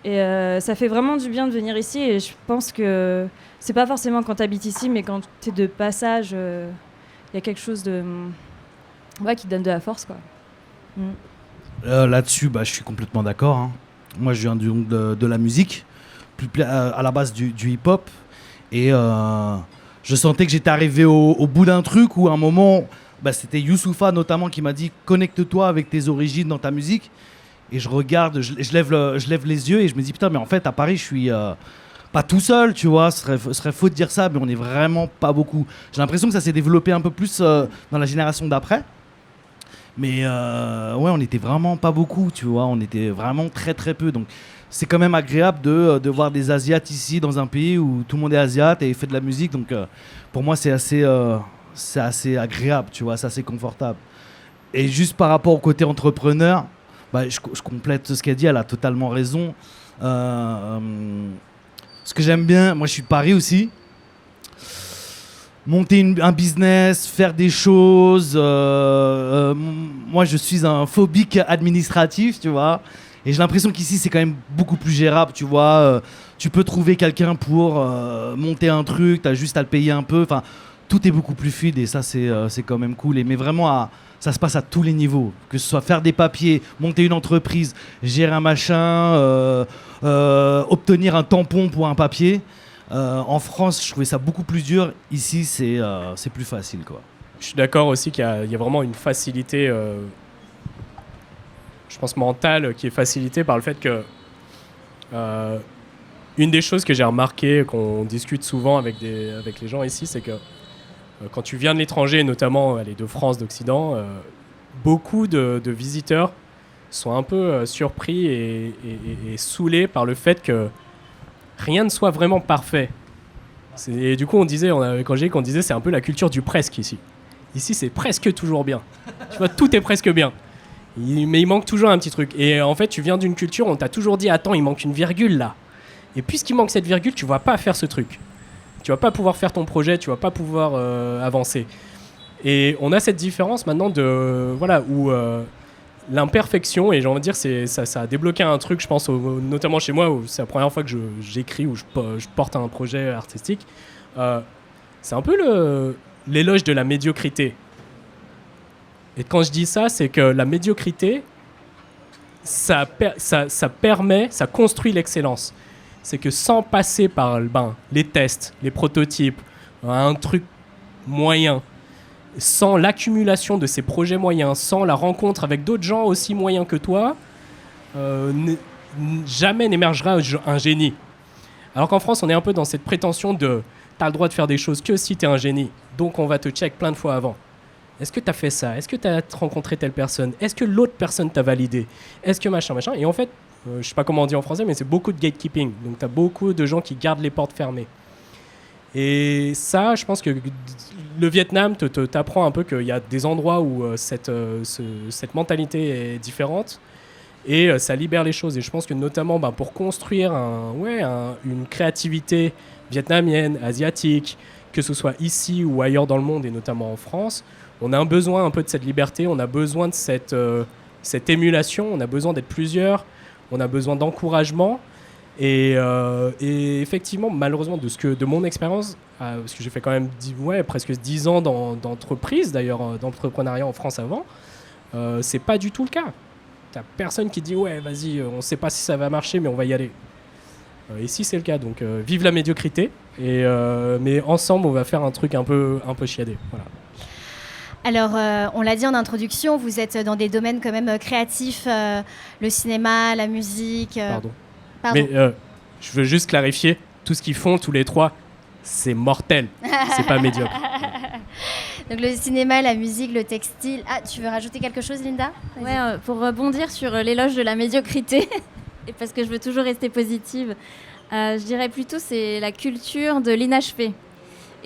Et ça fait vraiment du bien de venir ici, et je pense que c'est pas forcément quand tu habites ici, mais quand tu es de passage, il y a quelque chose qui te donne de la force, quoi. Là-dessus, je suis complètement d'accord. Hein. Moi, je viens de la musique, à la base du hip-hop. Et je sentais que j'étais arrivé au bout d'un truc où à un moment, c'était Youssoupha notamment qui m'a dit « Connecte-toi avec tes origines dans ta musique ». Et je regarde, je lève les yeux et je me dis « Putain, mais en fait, à Paris, je suis pas tout seul, tu vois. Ce serait faux de dire ça, mais on est vraiment pas beaucoup. » J'ai l'impression que ça s'est développé un peu plus dans la génération d'après. Mais on était vraiment pas beaucoup, tu vois. On était vraiment très très peu. Donc c'est quand même agréable de voir des Asiates ici dans un pays où tout le monde est asiate et fait de la musique. Donc pour moi c'est assez agréable, tu vois, c'est assez confortable. Et juste par rapport au côté entrepreneur, je complète ce qu'elle dit, elle a totalement raison. Ce que j'aime bien, moi je suis de Paris aussi. Monter un business, faire des choses. Moi, je suis un phobique administratif, tu vois. Et j'ai l'impression qu'ici, c'est quand même beaucoup plus gérable, tu vois. Tu peux trouver quelqu'un pour monter un truc, tu as juste à le payer un peu. Enfin, tout est beaucoup plus fluide et ça, c'est quand même cool. Mais vraiment, ça se passe à tous les niveaux. Que ce soit faire des papiers, monter une entreprise, gérer un machin, obtenir un tampon pour un papier. En France, je trouvais ça beaucoup plus dur. Ici, c'est plus facile, quoi. Je suis d'accord aussi qu'il y a vraiment une facilité, je pense mentale, qui est facilitée par le fait que une des choses que j'ai remarqué, qu'on discute souvent avec les gens ici, c'est que quand tu viens de l'étranger, notamment de France, d'Occident, beaucoup de visiteurs sont un peu surpris et saoulés par le fait que rien ne soit vraiment parfait. Et du coup, on disait c'est un peu la culture du presque ici. Ici, c'est presque toujours bien. Tu vois, tout est presque bien. Mais il manque toujours un petit truc. Et en fait, tu viens d'une culture où on t'a toujours dit « Attends, il manque une virgule là. » Et puisqu'il manque cette virgule, tu vas pas faire ce truc. Tu vas pas pouvoir faire ton projet, tu vas pas pouvoir avancer. Et on a cette différence maintenant où l'imperfection, et j'ai envie de dire, ça a débloqué un truc, je pense, notamment chez moi, où c'est la première fois que j'écris ou je porte un projet artistique. C'est un peu l'éloge de la médiocrité. Et quand je dis ça, c'est que la médiocrité, ça construit l'excellence. C'est que sans passer par les tests, les prototypes, un truc moyen, sans l'accumulation de ces projets moyens, sans la rencontre avec d'autres gens aussi moyens que toi, jamais n'émergera un génie. Alors qu'en France, on est un peu dans cette prétention de « t'as le droit de faire des choses que si t'es un génie, donc on va te check plein de fois avant ». Est-ce que t'as fait ça? Est-ce que t'as rencontré telle personne? Est-ce que l'autre personne t'a validé? Est-ce que machin? Et en fait, je sais pas comment on dit en français, mais c'est beaucoup de gatekeeping. Donc t'as beaucoup de gens qui gardent les portes fermées. Et ça, je pense que le Vietnam t'apprend un peu qu'il y a des endroits où cette mentalité est différente et ça libère les choses. Et je pense que notamment pour construire une créativité vietnamienne, asiatique, que ce soit ici ou ailleurs dans le monde et notamment en France, on a un besoin un peu de cette liberté, on a besoin de cette émulation, on a besoin d'être plusieurs, on a besoin d'encouragement. Et effectivement, malheureusement, de mon expérience, parce que j'ai fait quand même presque 10 ans d'entreprise, d'ailleurs, d'entrepreneuriat en France avant, c'est pas du tout le cas. T'as personne qui dit « Ouais, vas-y, on sait pas si ça va marcher, mais on va y aller ». Ici, c'est le cas. Donc, vive la médiocrité. Mais ensemble, on va faire un truc un peu chiadé. Voilà. Alors, on l'a dit en introduction, vous êtes dans des domaines quand même créatifs, le cinéma, la musique. Pardon. Pardon. Mais je veux juste clarifier, tout ce qu'ils font tous les trois, c'est mortel. C'est pas médiocre. Donc le cinéma, la musique, le textile. Ah, tu veux rajouter quelque chose, Linda? Vas-y. Ouais, pour rebondir sur l'éloge de la médiocrité, et parce que je veux toujours rester positive, je dirais plutôt c'est la culture de l'inachevé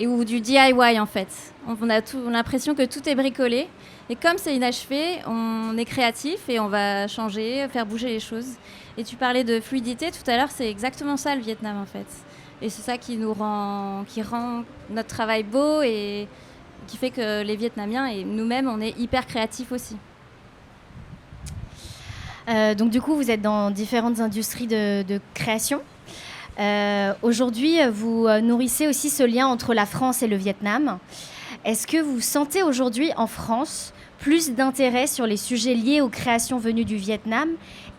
ou du DIY en fait. On a l'impression que tout est bricolé, et comme c'est inachevé, on est créatif et on va changer, faire bouger les choses. Et tu parlais de fluidité tout à l'heure, c'est exactement ça le Vietnam en fait. Et c'est ça qui rend notre travail beau et qui fait que les Vietnamiens et nous-mêmes, on est hyper créatifs aussi. Donc du coup, vous êtes dans différentes industries de création. Aujourd'hui, vous nourrissez aussi ce lien entre la France et le Vietnam. Est-ce que vous sentez aujourd'hui en France plus d'intérêt sur les sujets liés aux créations venues du Vietnam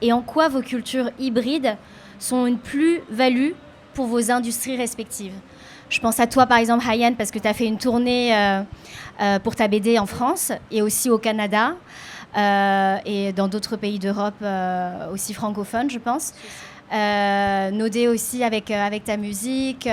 et en quoi vos cultures hybrides sont une plus-value pour vos industries respectives? Je pense à toi par exemple, Hayan, parce que tu as fait une tournée pour ta BD en France et aussi au Canada et dans d'autres pays d'Europe aussi francophones, je pense. Nodé aussi avec ta musique,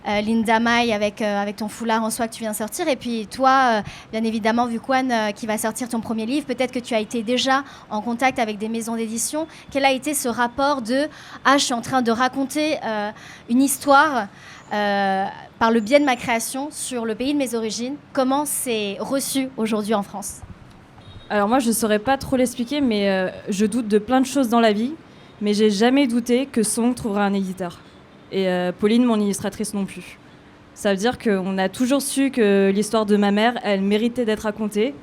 Linda Mai avec ton foulard en soie que tu viens de sortir, et puis toi, bien évidemment, Vuquan, qui va sortir ton premier livre. Peut-être que tu as été déjà en contact avec des maisons d'édition. Quel a été ce rapport de « Ah, je suis en train de raconter une histoire par le biais de ma création sur le pays de mes origines ». Comment c'est reçu aujourd'hui en France? Alors moi, je ne saurais pas trop l'expliquer, mais je doute de plein de choses dans la vie, mais j'ai jamais douté que Song trouvera un éditeur. Et Pauline, mon illustratrice, non plus. Ça veut dire qu'on a toujours su que l'histoire de ma mère, elle méritait d'être racontée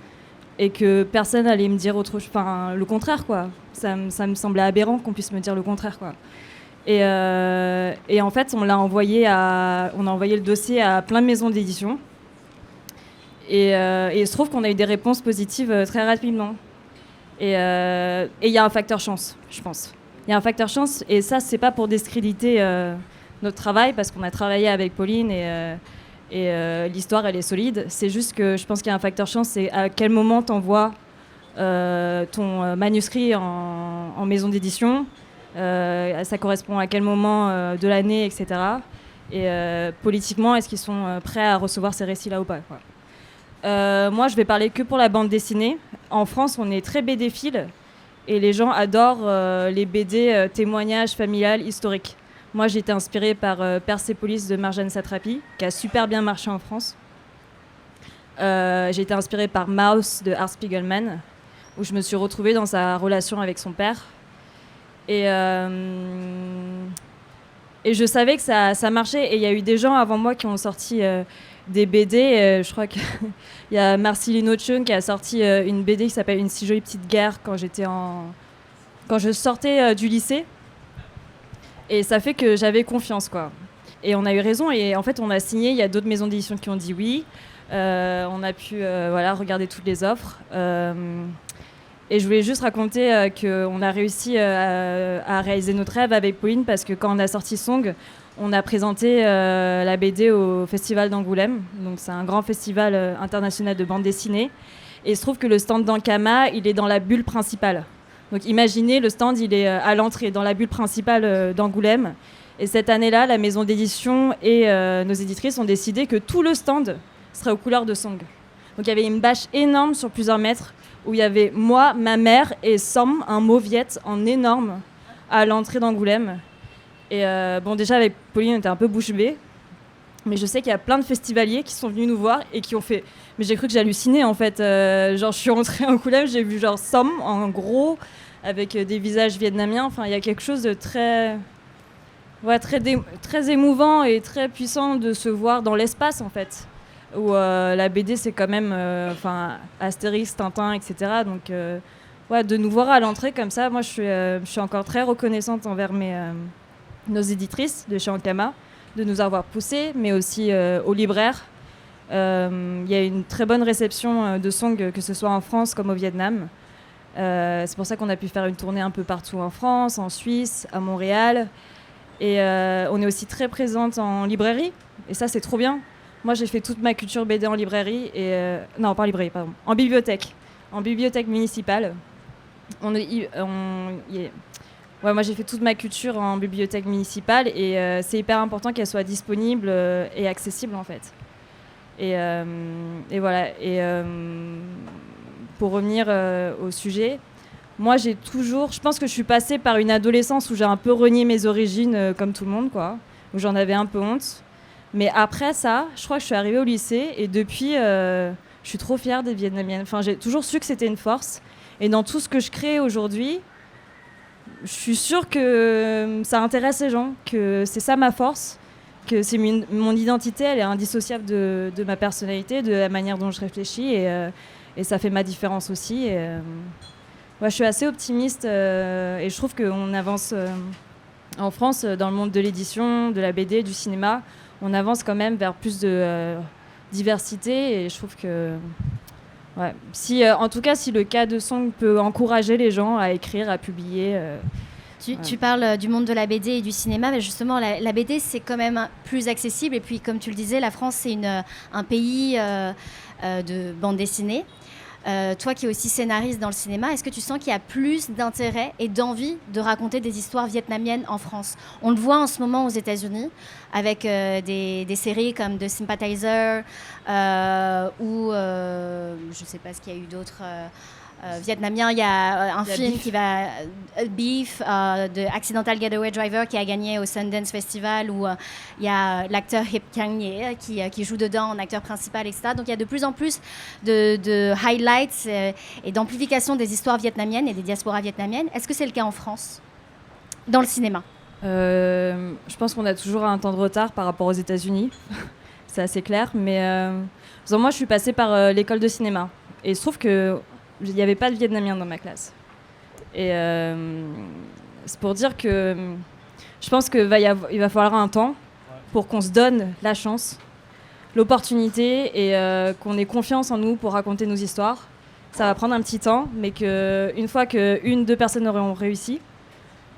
et que personne allait me dire le contraire, quoi. Ça me semblait aberrant qu'on puisse me dire le contraire, quoi. Et en fait, on a envoyé le dossier à plein de maisons d'édition. Et il se trouve qu'on a eu des réponses positives très rapidement. Et il y a un facteur chance, je pense. Il y a un facteur chance, et ça, c'est pas pour discréditer notre travail, parce qu'on a travaillé avec Pauline et l'histoire, elle est solide. C'est juste que je pense qu'il y a un facteur chance, c'est à quel moment t'envoies ton manuscrit en maison d'édition, ça correspond à quel moment de l'année, etc. Et politiquement, est-ce qu'ils sont prêts à recevoir ces récits-là ou pas, quoi. Moi, je vais parler que pour la bande dessinée. En France, on est très BD-phile. Et les gens adorent les BD témoignages familiales historiques. Moi, j'ai été inspirée par Persépolis de Marjane Satrapi, qui a super bien marché en France. J'ai été inspirée par Maus de Art Spiegelman, où je me suis retrouvée dans sa relation avec son père. Et je savais que ça marchait. Et il y a eu des gens avant moi qui ont sorti des BD. Je crois qu'il y a Marcelino Chung qui a sorti une BD qui s'appelle Une si jolie petite guerre quand je sortais du lycée. Et ça fait que j'avais confiance, quoi. Et on a eu raison. Et en fait, on a signé. Il y a d'autres maisons d'édition qui ont dit oui. On a pu regarder toutes les offres. Et je voulais juste raconter qu'on a réussi à réaliser notre rêve avec Pauline, parce que quand on a sorti Song, on a présenté la BD au Festival d'Angoulême. Donc c'est un grand festival international de bande dessinée. Et il se trouve que le stand d'Ankama, il est dans la bulle principale. Donc imaginez, le stand, il est à l'entrée, dans la bulle principale d'Angoulême. Et cette année-là, la maison d'édition et nos éditrices ont décidé que tout le stand serait aux couleurs de Song. Donc il y avait une bâche énorme sur plusieurs mètres, où il y avait moi, ma mère et Som, un mot viet en énorme, à l'entrée d'Angoulême. Et déjà avec Pauline, on était un peu bouche bée, mais je sais qu'il y a plein de festivaliers qui sont venus nous voir et qui ont fait... Mais j'ai cru que j'hallucinais, en fait. Je suis rentrée à Angoulême, j'ai vu Som, en gros, avec des visages vietnamiens. Enfin, il y a quelque chose de très émouvant et très puissant de se voir dans l'espace, en fait. Où la BD, c'est quand même Astérix, Tintin, etc. Donc, de nous voir à l'entrée comme ça, moi, je suis encore très reconnaissante envers nos éditrices de chez Ankama, de nous avoir poussés, mais aussi aux libraires. Il y a une très bonne réception de Song, que ce soit en France comme au Vietnam. C'est pour ça qu'on a pu faire une tournée un peu partout en France, en Suisse, à Montréal. Et on est aussi très présente en librairie. Et ça, c'est trop bien. Moi, j'ai fait toute ma culture BD en librairie, non, pas en librairie, pardon, en bibliothèque municipale. Ouais, moi, j'ai fait toute ma culture en bibliothèque municipale et c'est hyper important qu'elle soit disponible et accessible, en fait. Et voilà. Et pour revenir au sujet, moi, je pense que je suis passée par une adolescence où j'ai un peu renié mes origines, comme tout le monde, quoi, où j'en avais un peu honte. Mais après ça, je crois que je suis arrivée au lycée et depuis, je suis trop fière des Vietnamiennes. Enfin, j'ai toujours su que c'était une force. Et dans tout ce que je crée aujourd'hui, je suis sûre que ça intéresse les gens, que c'est ça ma force, que c'est mon identité, elle est indissociable de ma personnalité, de la manière dont je réfléchis et ça fait ma différence aussi. Ouais, je suis assez optimiste et je trouve qu'on avance en France dans le monde de l'édition, de la BD, du cinéma. On avance quand même vers plus de diversité et je trouve que ouais. En tout cas, si le cas de Song peut encourager les gens à écrire, à publier. Tu parles du monde de la BD et du cinéma, mais justement, la BD, c'est quand même plus accessible. Et puis, comme tu le disais, la France, c'est un pays de bande dessinée. Toi qui es aussi scénariste dans le cinéma, est-ce que tu sens qu'il y a plus d'intérêt et d'envie de raconter des histoires vietnamiennes en France? On le voit en ce moment aux États-Unis avec des séries comme The Sympathizer ou je ne sais pas ce qu'il y a eu d'autres vietnamiens. Il y a un film qui va Beef de Accidental Getaway Driver qui a gagné au Sundance Festival où il y a l'acteur Hip Kang-ye qui joue dedans en acteur principal, etc. Donc il y a de plus en plus de highlights et d'amplification des histoires vietnamiennes et des diasporas vietnamiennes. Est-ce que c'est le cas en France, dans le cinéma? Je pense qu'on a toujours un temps de retard par rapport aux États-Unis. C'est assez clair. Mais moi, je suis passée par l'école de cinéma. Et il se trouve qu'il n'y avait pas de Vietnamiens dans ma classe. Et c'est pour dire que je pense qu'il va falloir un temps pour qu'on se donne la chance, l'opportunité et qu'on ait confiance en nous pour raconter nos histoires. Ça va prendre un petit temps, mais qu'une fois deux personnes auront réussi,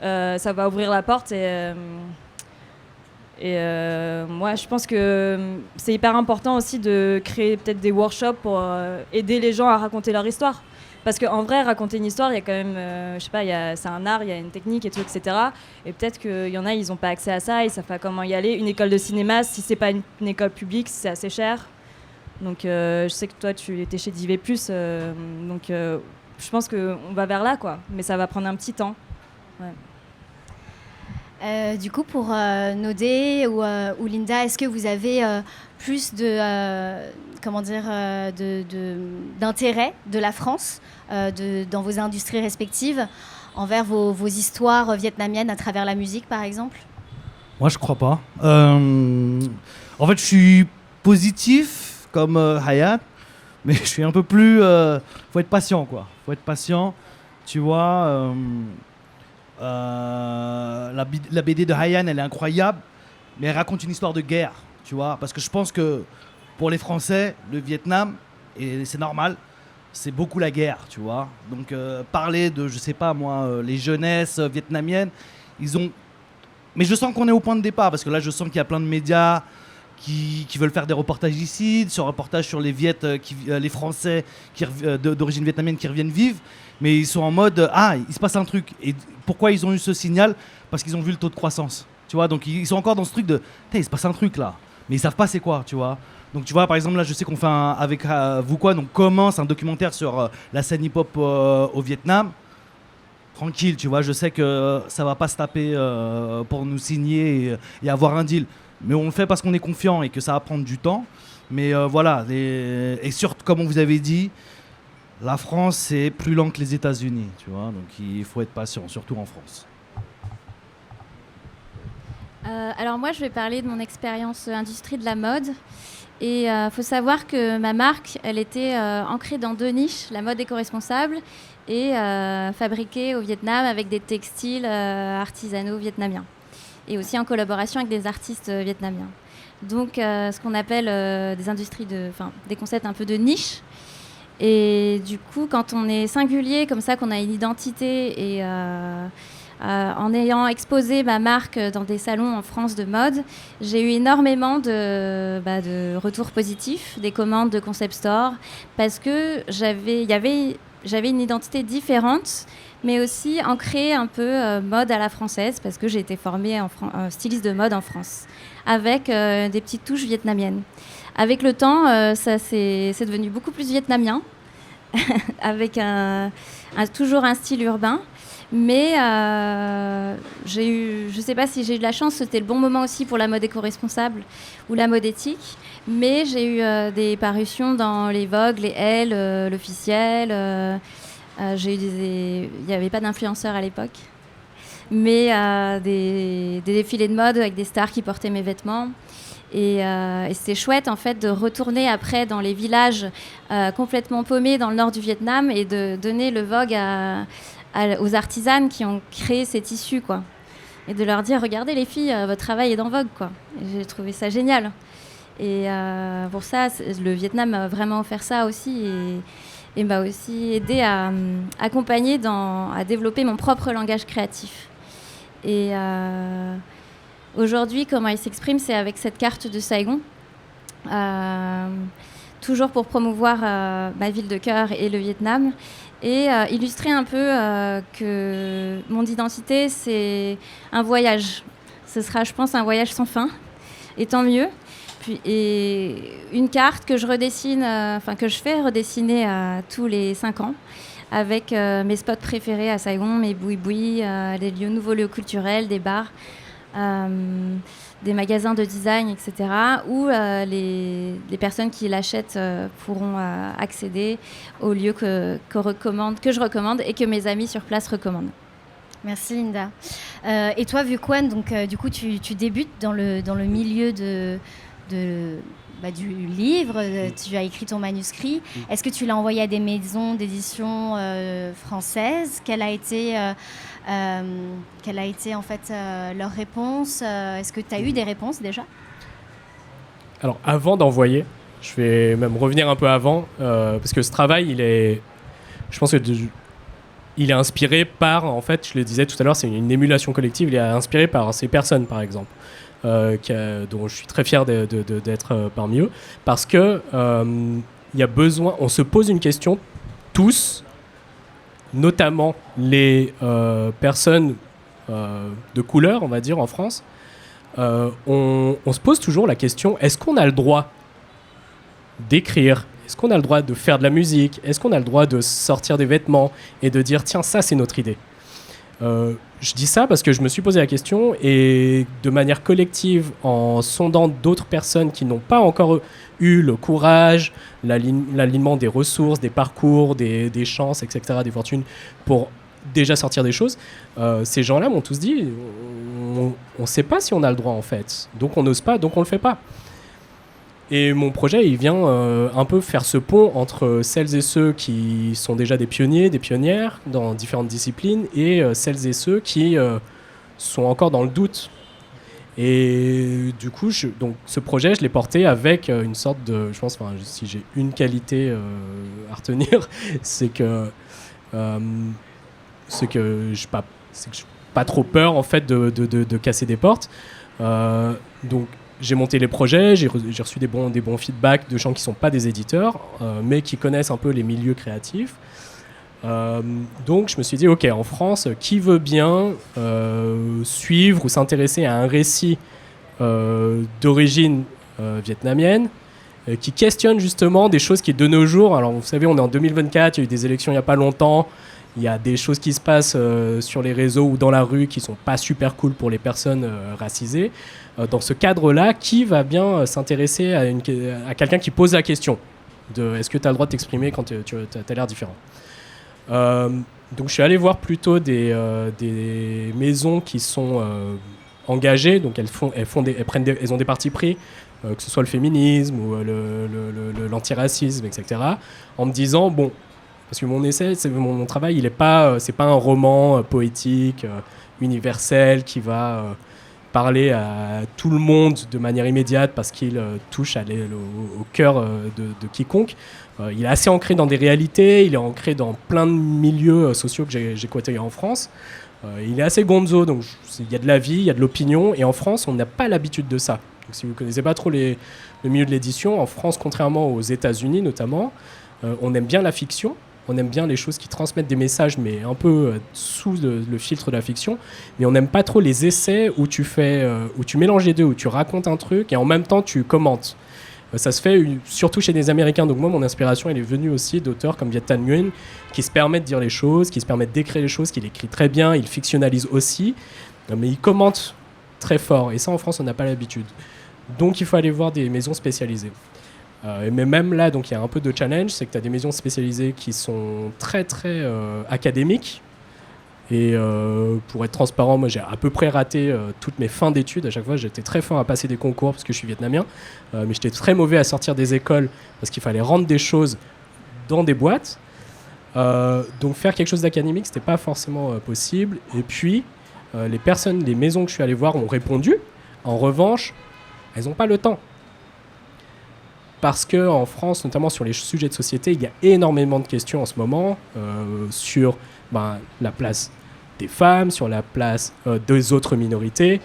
ça va ouvrir la porte moi je pense que c'est hyper important aussi de créer peut-être des workshops pour aider les gens à raconter leur histoire parce qu'en vrai raconter une histoire il y a quand même je sais pas, c'est un art, il y a une technique et tout, etc. Et peut-être qu'il y en a ils n'ont pas accès à ça, ils savent pas comment y aller. Une école de cinéma, si c'est pas une école publique, c'est assez cher, donc je sais que toi tu étais chez DV+, donc je pense qu'on va vers là quoi, mais ça va prendre un petit temps. Ouais. Du coup, pour Nodé ou Linda, est-ce que vous avez plus d'intérêt de la France dans vos industries respectives envers vos histoires vietnamiennes à travers la musique, par exemple? Moi, je crois pas. En fait, je suis positif comme Hayat, mais je suis un peu plus... faut être patient, quoi. Faut être patient, tu vois... la BD de Hayan, elle est incroyable, mais elle raconte une histoire de guerre, tu vois, parce que je pense que pour les Français, le Vietnam, et c'est normal, c'est beaucoup la guerre, tu vois. Donc parler de, je sais pas moi, les jeunesses vietnamiennes, ils ont... Mais je sens qu'on est au point de départ, parce que là, je sens qu'il y a plein de médias qui veulent faire des reportages ici, sur reportages sur les les Français d'origine vietnamienne qui reviennent vivre, mais ils sont en mode il se passe un truc. Et pourquoi ils ont eu ce signal? Parce qu'ils ont vu le taux de croissance, tu vois. Donc ils sont encore dans ce truc de il se passe un truc là, mais ils savent pas c'est quoi, tu vois. Donc tu vois, par exemple là, je sais qu'on fait avec vous quoi, donc commence un documentaire sur la scène hip-hop au Vietnam. Tranquille, tu vois, je sais que ça va pas se taper pour nous signer et avoir un deal. Mais on le fait parce qu'on est confiant et que ça va prendre du temps. Mais voilà, et surtout, comme on vous avait dit, la France, c'est plus lent que les États-Unis, tu vois. Donc il faut être patient, surtout en France. Alors moi, je vais parler de mon expérience industrie de la mode. Et faut savoir que ma marque, elle était ancrée dans deux niches, la mode éco-responsable et fabriquée au Vietnam avec des textiles artisanaux vietnamiens. Et aussi en collaboration avec des artistes vietnamiens. Donc ce qu'on appelle des industries, des concepts un peu de niche. Et du coup, quand on est singulier, comme ça, qu'on a une identité et En ayant exposé ma marque dans des salons en France de mode, j'ai eu énormément de retours positifs, des commandes de concept store, parce que j'avais une identité différente, mais aussi ancrée un peu mode à la française, parce que j'ai été formée en styliste de mode en France, avec des petites touches vietnamiennes. Avec le temps, c'est devenu beaucoup plus vietnamien, avec toujours un style urbain. Mais je ne sais pas si j'ai eu de la chance, c'était le bon moment aussi pour la mode éco-responsable ou la mode éthique. Mais j'ai eu des parutions dans les Vogue, les Elle, l'Officiel. Il n'y avait pas d'influenceurs à l'époque. Mais des défilés de mode avec des stars qui portaient mes vêtements. Et c'était chouette en fait de retourner après dans les villages complètement paumés dans le nord du Vietnam et de donner le Vogue aux artisanes qui ont créé ces tissus, quoi. Et de leur dire, regardez les filles, votre travail est dans Vogue, quoi. Et j'ai trouvé ça génial. Et pour ça, le Vietnam m'a vraiment offert ça aussi et m'a aussi aidé à accompagner à développer mon propre langage créatif. Et aujourd'hui, comment il s'exprime, c'est avec cette carte de Saigon. Toujours pour promouvoir ma ville de cœur et le Vietnam. Et illustrer un peu que mon identité, c'est un voyage. Ce sera, je pense, un voyage sans fin, et tant mieux. Et une carte que je redessine, que je fais redessiner tous les 5 ans, avec mes spots préférés à Saigon, mes boui-boui, les nouveaux lieux culturels, des bars, des magasins de design, etc., où les personnes qui l'achètent pourront accéder aux lieux que je recommande et que mes amis sur place recommandent. Merci Linda. Et toi, Vuquan, donc du coup, tu débutes dans le milieu du livre, tu as écrit ton manuscrit. Est-ce que tu l'as envoyé à des maisons d'édition françaises ? Quelle a été en fait leur réponse ? Est-ce que tu as eu des réponses déjà ? Alors avant d'envoyer, je vais même revenir un peu avant, parce que ce travail, je pense que il est inspiré par, en fait, je le disais tout à l'heure, c'est une émulation collective, il est inspiré par ces personnes, par exemple. Dont je suis très fier d'être parmi eux, parce que il y a besoin, on se pose une question tous, notamment les personnes de couleur, on va dire, en France. On se pose toujours la question, est-ce qu'on a le droit d'écrire ? Est-ce qu'on a le droit de faire de la musique ? Est-ce qu'on a le droit de sortir des vêtements et de dire, tiens, ça c'est notre idée ? Je dis ça parce que je me suis posé la question et de manière collective, en sondant d'autres personnes qui n'ont pas encore eu le courage, l'alignement des ressources, des parcours, des chances, etc., des fortunes pour déjà sortir des choses, ces gens-là m'ont tous dit on ne sait pas si on a le droit en fait, donc on n'ose pas, donc on ne le fait pas. Et mon projet, il vient un peu faire ce pont entre celles et ceux qui sont déjà des pionniers, des pionnières dans différentes disciplines et celles et ceux qui sont encore dans le doute. Et du coup, donc, ce projet, je l'ai porté avec une sorte de... Je pense, si j'ai une qualité à retenir, c'est que je n'ai pas trop peur en fait, de casser des portes. Donc, j'ai monté les projets, j'ai reçu des bons feedbacks de gens qui ne sont pas des éditeurs, mais qui connaissent un peu les milieux créatifs. Donc je me suis dit, ok, en France, qui veut bien suivre ou s'intéresser à un récit d'origine vietnamienne, qui questionne justement des choses qui de nos jours, alors vous savez, on est en 2024, il y a eu des élections il n'y a pas longtemps, il y a des choses qui se passent sur les réseaux ou dans la rue qui ne sont pas super cool pour les personnes racisées. Dans ce cadre-là, qui va bien s'intéresser à quelqu'un qui pose la question de est-ce que tu as le droit de t'exprimer quand tu as l'air différent. Donc je suis allé voir plutôt des maisons qui sont engagées, donc elles ont des partis pris, que ce soit le féminisme ou l'antiracisme, etc. En me disant, bon, parce que mon travail, c'est pas un roman poétique, universel, qui va parler à tout le monde de manière immédiate parce qu'il touche au cœur de quiconque. Il est assez ancré dans des réalités, il est ancré dans plein de milieux sociaux que j'ai côtoyés en France. Il est assez gonzo, donc il y a de la vie, il y a de l'opinion, et en France, on n'a pas l'habitude de ça. Donc, si vous ne connaissez pas trop le milieu de l'édition, en France, contrairement aux États-Unis notamment, on aime bien la fiction, on aime bien les choses qui transmettent des messages, mais un peu sous le filtre de la fiction, mais on n'aime pas trop les essais où tu mélanges les deux, où tu racontes un truc et en même temps tu commentes. Ça se fait surtout chez des Américains. Donc moi, mon inspiration, elle est venue aussi d'auteurs comme Viet Thanh Nguyen, qui se permettent de dire les choses, qui se permettent d'écrire les choses, qu'il écrit très bien, il fictionnalise aussi, mais il commente très fort. Et ça, en France, on n'a pas l'habitude. Donc il faut aller voir des maisons spécialisées. Mais même là, donc il y a un peu de challenge, c'est que tu as des maisons spécialisées qui sont très très académiques. Et pour être transparent, moi j'ai à peu près raté toutes mes fins d'études. À chaque fois, j'étais très fort à passer des concours parce que je suis vietnamien, mais j'étais très mauvais à sortir des écoles parce qu'il fallait rendre des choses dans des boîtes. Donc faire quelque chose d'académique, c'était pas forcément possible. Et puis les maisons que je suis allé voir ont répondu. En revanche, elles n'ont pas le temps. Parce qu'en France, notamment sur les sujets de société, il y a énormément de questions en ce moment sur la place des femmes, sur la place des autres minorités.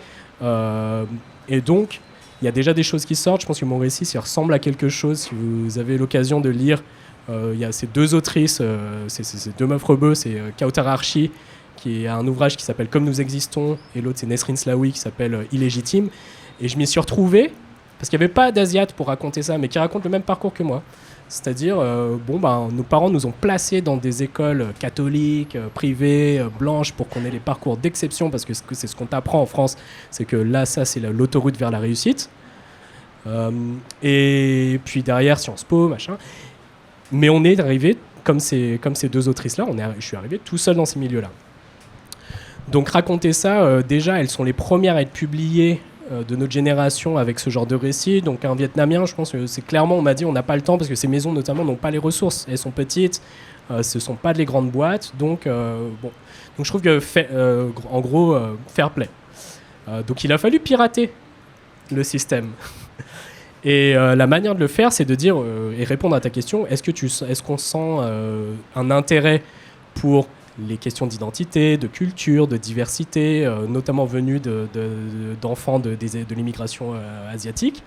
Et donc, il y a déjà des choses qui sortent. Je pense que mon récit s'y ressemble à quelque chose. Si vous avez l'occasion de lire, il y a ces deux autrices, ces deux meufs rebeux, c'est Kautara Archi, qui a un ouvrage qui s'appelle « Comme nous existons », et l'autre c'est Nesrine Slaoui qui s'appelle « Illégitime ». Et je m'y suis retrouvé, parce qu'il n'y avait pas d'Asiate pour raconter ça, mais qui raconte le même parcours que moi. C'est-à-dire, nos parents nous ont placés dans des écoles catholiques, privées, blanches, pour qu'on ait les parcours d'exception, parce que c'est ce qu'on t'apprend en France, c'est que là, ça, c'est l'autoroute vers la réussite. Et puis derrière, Sciences Po, machin. Mais on est arrivé, comme ces deux autrices-là, je suis arrivé tout seul dans ces milieux-là. Donc raconter ça, déjà, elles sont les premières à être publiées de notre génération avec ce genre de récit. Donc un Vietnamien, je pense que c'est clairement, on m'a dit, on n'a pas le temps parce que ces maisons notamment n'ont pas les ressources. Elles sont petites, ce ne sont pas des grandes boîtes. Donc je trouve que, en gros, fair play. Donc il a fallu pirater le système. Et la manière de le faire, c'est de dire, et répondre à ta question, est-ce qu'on sent un intérêt pour les questions d'identité, de culture, de diversité, notamment venues d'enfants de l'immigration asiatique.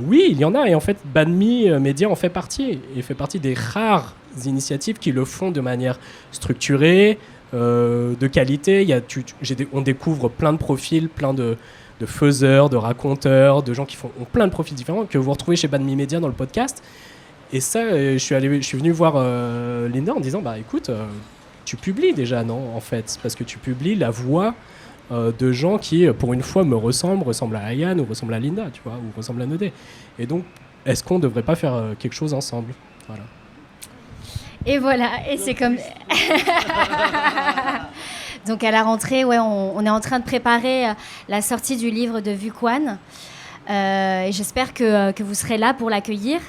Oui, il y en a, et en fait, Banmi Media en fait partie, et fait partie des rares initiatives qui le font de manière structurée, de qualité. On découvre plein de profils, plein de faiseurs, de raconteurs, de gens qui ont plein de profils différents, que vous retrouvez chez Banmi Media dans le podcast. Et ça, je suis venu voir Linda en disant, écoute, tu publies déjà, non, en fait, parce que tu publies la voix de gens qui, pour une fois, me ressemblent à Ayane ou ressemblent à Linda, tu vois, ou ressemblent à Nodé. Et donc, est-ce qu'on ne devrait pas faire quelque chose ensemble ? Voilà. Et voilà, et c'est comme... Donc à la rentrée, on est en train de préparer la sortie du livre de Vu Quan. Et j'espère que vous serez là pour l'accueillir.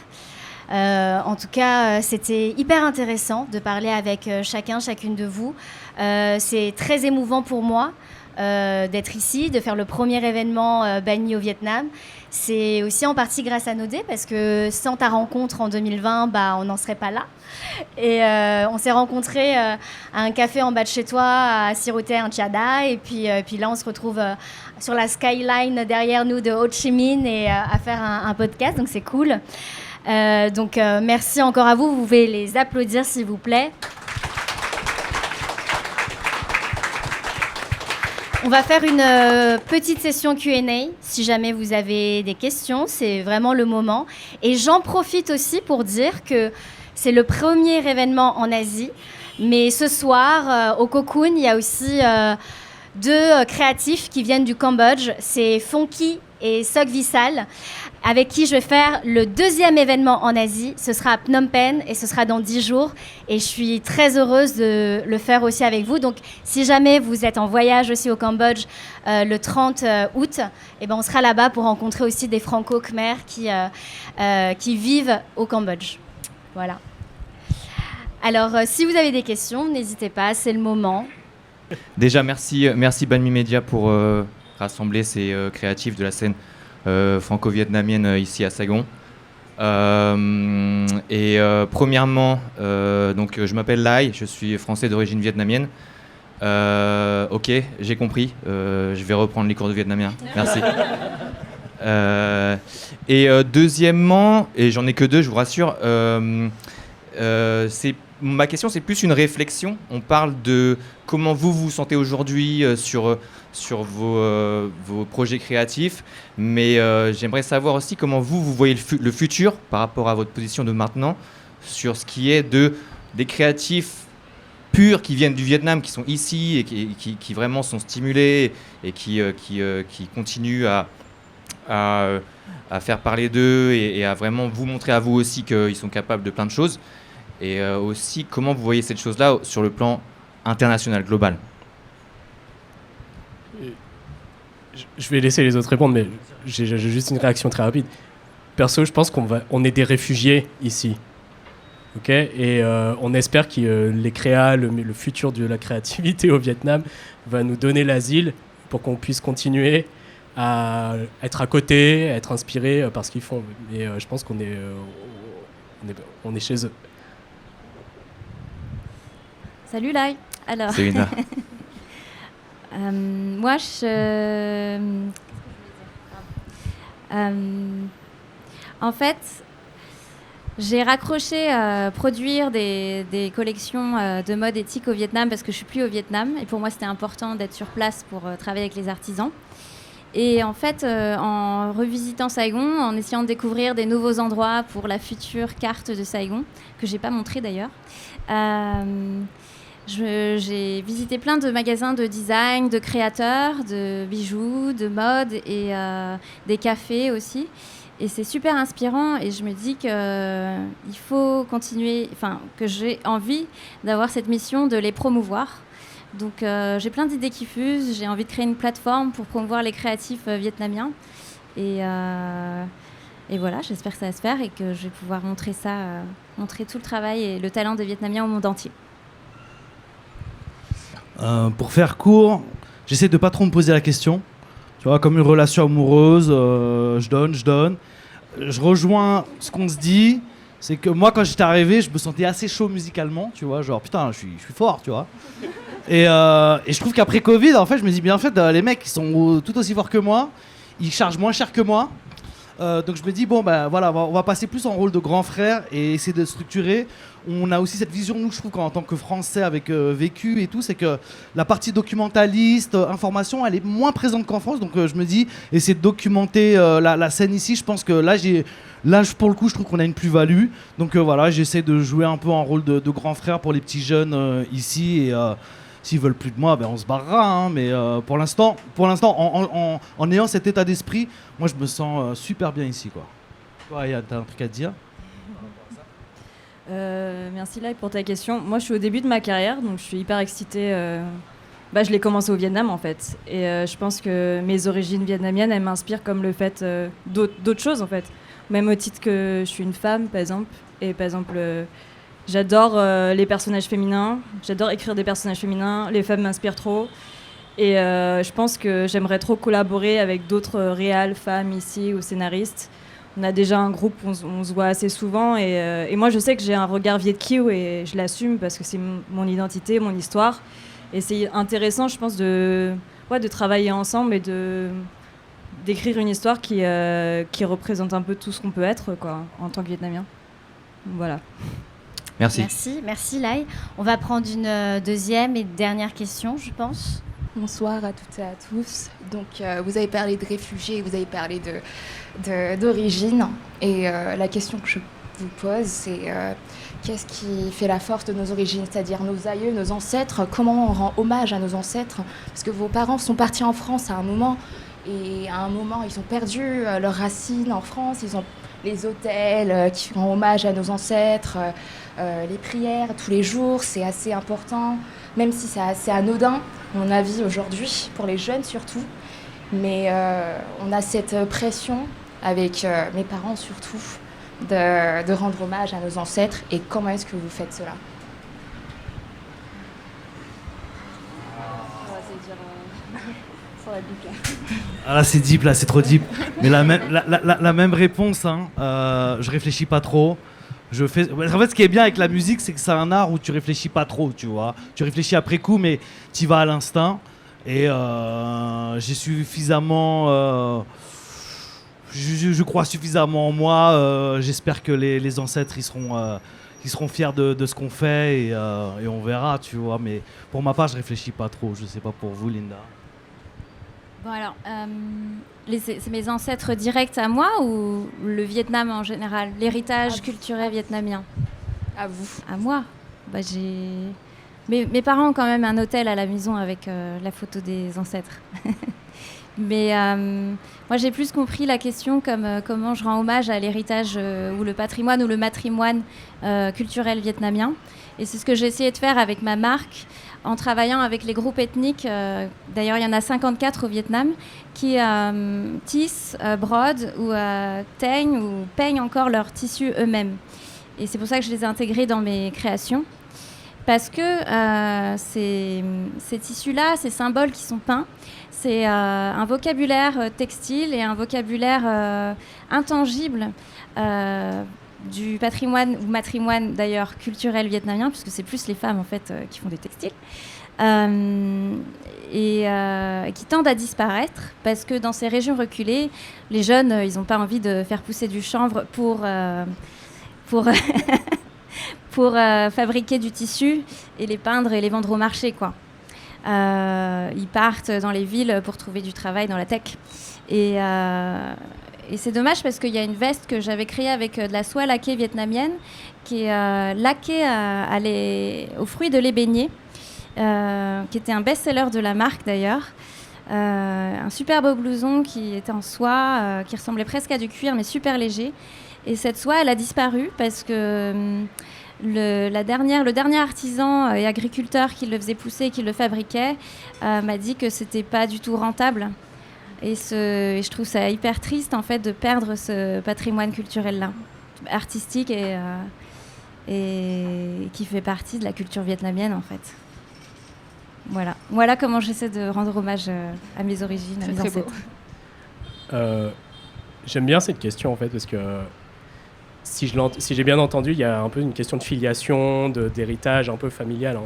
En tout cas, c'était hyper intéressant de parler avec chacune de vous. C'est très émouvant pour moi d'être ici, de faire le premier événement Banmi au Vietnam. C'est aussi en partie grâce à Nodé, parce que sans ta rencontre en 2020, on n'en serait pas là. Et on s'est rencontrés à un café en bas de chez toi, à siroter un tchada. Et puis là, on se retrouve sur la skyline derrière nous de Ho Chi Minh et à faire un podcast. Donc c'est cool. Donc merci encore à vous. Vous pouvez les applaudir s'il vous plaît. On va faire une petite session Q&A. Si jamais vous avez des questions, c'est vraiment le moment. Et j'en profite aussi pour dire que c'est le premier événement en Asie. Mais ce soir, au Cocoon, il y a aussi deux créatifs qui viennent du Cambodge. C'est Fonky et Sok Vissal, avec qui je vais faire le deuxième événement en Asie. Ce sera à Phnom Penh et ce sera dans 10 jours. Et je suis très heureuse de le faire aussi avec vous. Donc, si jamais vous êtes en voyage aussi au Cambodge le 30 août, on sera là-bas pour rencontrer aussi des Franco-Khmers qui vivent au Cambodge. Voilà. Alors, si vous avez des questions, n'hésitez pas, c'est le moment. Déjà, merci Banmi Media pour rassembler ces créatifs de la scène franco-vietnamienne ici à Saigon. Premièrement, donc, je m'appelle Lai, je suis français d'origine vietnamienne. Ok, j'ai compris. Je vais reprendre les cours de vietnamien. Merci. Deuxièmement, et j'en ai que 2, je vous rassure, ma question, c'est plus une réflexion. On parle de comment vous vous sentez aujourd'hui sur vos projets créatifs, mais j'aimerais savoir aussi comment vous voyez le futur par rapport à votre position de maintenant sur ce qui est des créatifs purs qui viennent du Vietnam, qui sont ici et qui vraiment sont stimulés et qui continuent à faire parler d'eux et à vraiment vous montrer à vous aussi qu'ils sont capables de plein de choses. Et aussi, comment vous voyez cette chose-là sur le plan international, global? Je vais laisser les autres répondre, mais j'ai juste une réaction très rapide. Perso, je pense qu'on est des réfugiés ici. Ok, et on espère que les créas, le futur de la créativité au Vietnam va nous donner l'asile pour qu'on puisse continuer à être à côté, à être inspiré par ce qu'ils font. Et je pense qu'on est chez eux. Salut Lai. Alors, C'est une... moi, en fait, j'ai raccroché à produire des collections de mode éthique au Vietnam parce que je suis plus au Vietnam et pour moi c'était important d'être sur place pour travailler avec les artisans. Et en fait, en revisitant Saigon, en essayant de découvrir des nouveaux endroits pour la future carte de Saigon, que j'ai pas montrée d'ailleurs, j'ai visité plein de magasins de design, de créateurs, de bijoux, de mode et des cafés aussi. Et c'est super inspirant et je me dis qu'il faut continuer, que j'ai envie d'avoir cette mission de les promouvoir. Donc j'ai plein d'idées qui fusent, j'ai envie de créer une plateforme pour promouvoir les créatifs vietnamiens. Et voilà, j'espère que ça va se faire et que je vais pouvoir montrer tout le travail et le talent des Vietnamiens au monde entier. Pour faire court, j'essaie de pas trop me poser la question. Tu vois, comme une relation amoureuse, je donne. Je rejoins ce qu'on se dit. C'est que moi, quand j'étais arrivé, je me sentais assez chaud musicalement, tu vois. Genre, putain, je suis fort, tu vois. Et je trouve qu'après Covid, en fait, je me dis bien, en fait, les mecs, ils sont tout aussi forts que moi. Ils chargent moins cher que moi. Donc je me dis, bon, ben voilà, on va passer plus en rôle de grand frère et essayer de structurer. On a aussi cette vision, nous, je trouve, en tant que Français avec vécu et tout, c'est que la partie documentaliste, information, elle est moins présente qu'en France. Donc je me dis, essayer de documenter la scène ici, je pense que là, pour le coup, je trouve qu'on a une plus-value. Donc voilà, j'essaie de jouer un peu en rôle de grand frère pour les petits jeunes ici. Et s'ils veulent plus de moi, ben on se barrera. Hein, mais pour l'instant, en ayant cet état d'esprit, moi, je me sens super bien ici, quoi. Toi, Yann, t'as un truc à te dire? Merci Lai pour ta question. Moi je suis au début de ma carrière donc je suis hyper excitée. Je l'ai commencé au Vietnam en fait et je pense que mes origines vietnamiennes elles m'inspirent comme le fait d'autres choses en fait. Même au titre que je suis une femme par exemple et par exemple j'adore les personnages féminins, j'adore écrire des personnages féminins, les femmes m'inspirent trop et je pense que j'aimerais trop collaborer avec d'autres réals femmes ici ou scénaristes. On a déjà un groupe où on se voit assez souvent et moi je sais que j'ai un regard Viet Kieu et je l'assume parce que c'est mon identité, mon histoire et c'est intéressant je pense de travailler ensemble et d'écrire une histoire qui représente un peu tout ce qu'on peut être quoi, en tant que Vietnamien. Voilà. Merci. Merci Lai. On va prendre une deuxième et dernière question je pense. Bonsoir à toutes et à tous. Donc, vous avez parlé de réfugiés, vous avez parlé d'origine. Et la question que je vous pose, c'est qu'est-ce qui fait la force de nos origines, c'est-à-dire nos aïeux, nos ancêtres? Comment on rend hommage à nos ancêtres? Parce que vos parents sont partis en France à un moment, et à un moment, ils ont perdu leurs racines en France. Ils ont les autels qui font hommage à nos ancêtres, les prières tous les jours, c'est assez important. Même si c'est assez anodin, à mon avis, aujourd'hui, pour les jeunes surtout. Mais on a cette pression, avec mes parents surtout, de rendre hommage à nos ancêtres. Et comment est-ce que vous faites cela? Ah là c'est deep, là c'est trop deep. Mais la même réponse, hein, je réfléchis pas trop. En fait, ce qui est bien avec la musique, c'est que c'est un art où tu réfléchis pas trop, tu vois. Tu réfléchis après coup, mais tu vas à l'instinct. Et j'ai suffisamment... je crois suffisamment en moi. J'espère que les ancêtres, ils seront fiers de ce qu'on fait et on verra, tu vois. Mais pour ma part, je réfléchis pas trop. Je sais pas pour vous, Linda. Bon alors, c'est mes ancêtres directs à moi ou le Vietnam en général, l'héritage culturel vietnamien? À vous. À moi. Bah, mes parents ont quand même un hôtel à la maison avec la photo des ancêtres. Mais moi, j'ai plus compris la question comme comment je rends hommage à l'héritage ou le patrimoine ou le matrimoine culturel vietnamien. Et c'est ce que j'ai essayé de faire avec ma marque en travaillant avec les groupes ethniques. D'ailleurs, il y en a 54 au Vietnam qui tissent, brodent ou teignent ou peignent encore leurs tissus eux-mêmes. Et c'est pour ça que je les ai intégrés dans mes créations. Parce que ces tissus-là, ces symboles qui sont peints, c'est un vocabulaire textile et un vocabulaire intangible du patrimoine ou matrimoine d'ailleurs culturel vietnamien, puisque c'est plus les femmes en fait qui font des textiles, et qui tendent à disparaître parce que dans ces régions reculées, les jeunes, ils n'ont pas envie de faire pousser du chanvre pour fabriquer du tissu et les peindre et les vendre au marché, quoi. Ils partent dans les villes pour trouver du travail dans la tech. Et c'est dommage parce qu'il y a une veste que j'avais créée avec de la soie laquée vietnamienne qui est laquée aux fruits de l'ébénier, qui était un best-seller de la marque d'ailleurs. Un super beau blouson qui était en soie, qui ressemblait presque à du cuir mais super léger. Et cette soie, elle a disparu parce que le dernier artisan et agriculteur qui le faisait pousser et qui le fabriquait m'a dit que c'était pas du tout rentable. Et je trouve ça hyper triste en fait de perdre ce patrimoine culturel-là, artistique et qui fait partie de la culture vietnamienne en fait. Voilà comment j'essaie de rendre hommage à mes origines, à mes ancêtres. J'aime bien cette question en fait parce que si j'ai bien entendu, il y a un peu une question de filiation, d'héritage un peu familial.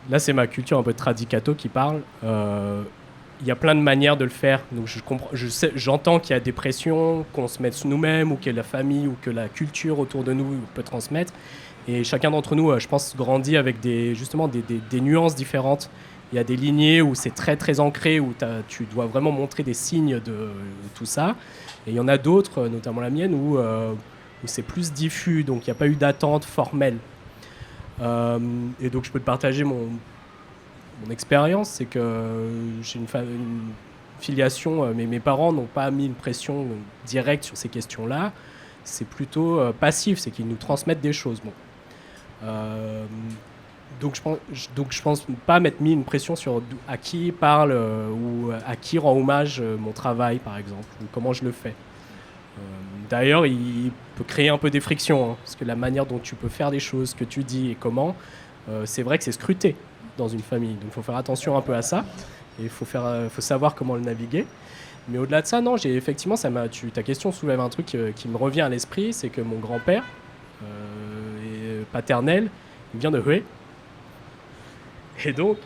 Là, c'est ma culture un peu tradicato qui parle. Il y a plein de manières de le faire. Donc, j'entends qu'il y a des pressions, qu'on se mette nous-mêmes, ou que la famille, ou que la culture autour de nous peut transmettre. Et chacun d'entre nous, je pense, grandit avec justement des nuances différentes. Il y a des lignées où c'est très, très ancré, où tu dois vraiment montrer des signes de tout ça. Et il y en a d'autres, notamment la mienne, où c'est plus diffus, donc il n'y a pas eu d'attente formelle. Et donc je peux te partager mon expérience, c'est que j'ai une filiation, mais mes parents n'ont pas mis une pression directe sur ces questions-là. C'est plutôt passif, c'est qu'ils nous transmettent des choses. Bon. Donc je pense pas m'être mis une pression sur à qui parle ou à qui rend hommage mon travail, par exemple, ou comment je le fais. D'ailleurs, il peut créer un peu des frictions, hein, parce que la manière dont tu peux faire des choses, ce que tu dis et comment, c'est vrai que c'est scruté dans une famille. Donc il faut faire attention un peu à ça, et il faut savoir comment le naviguer. Mais au-delà de ça, non, effectivement, ta question soulève un truc qui me revient à l'esprit, c'est que mon grand-père paternel, il vient de Hue. Et donc,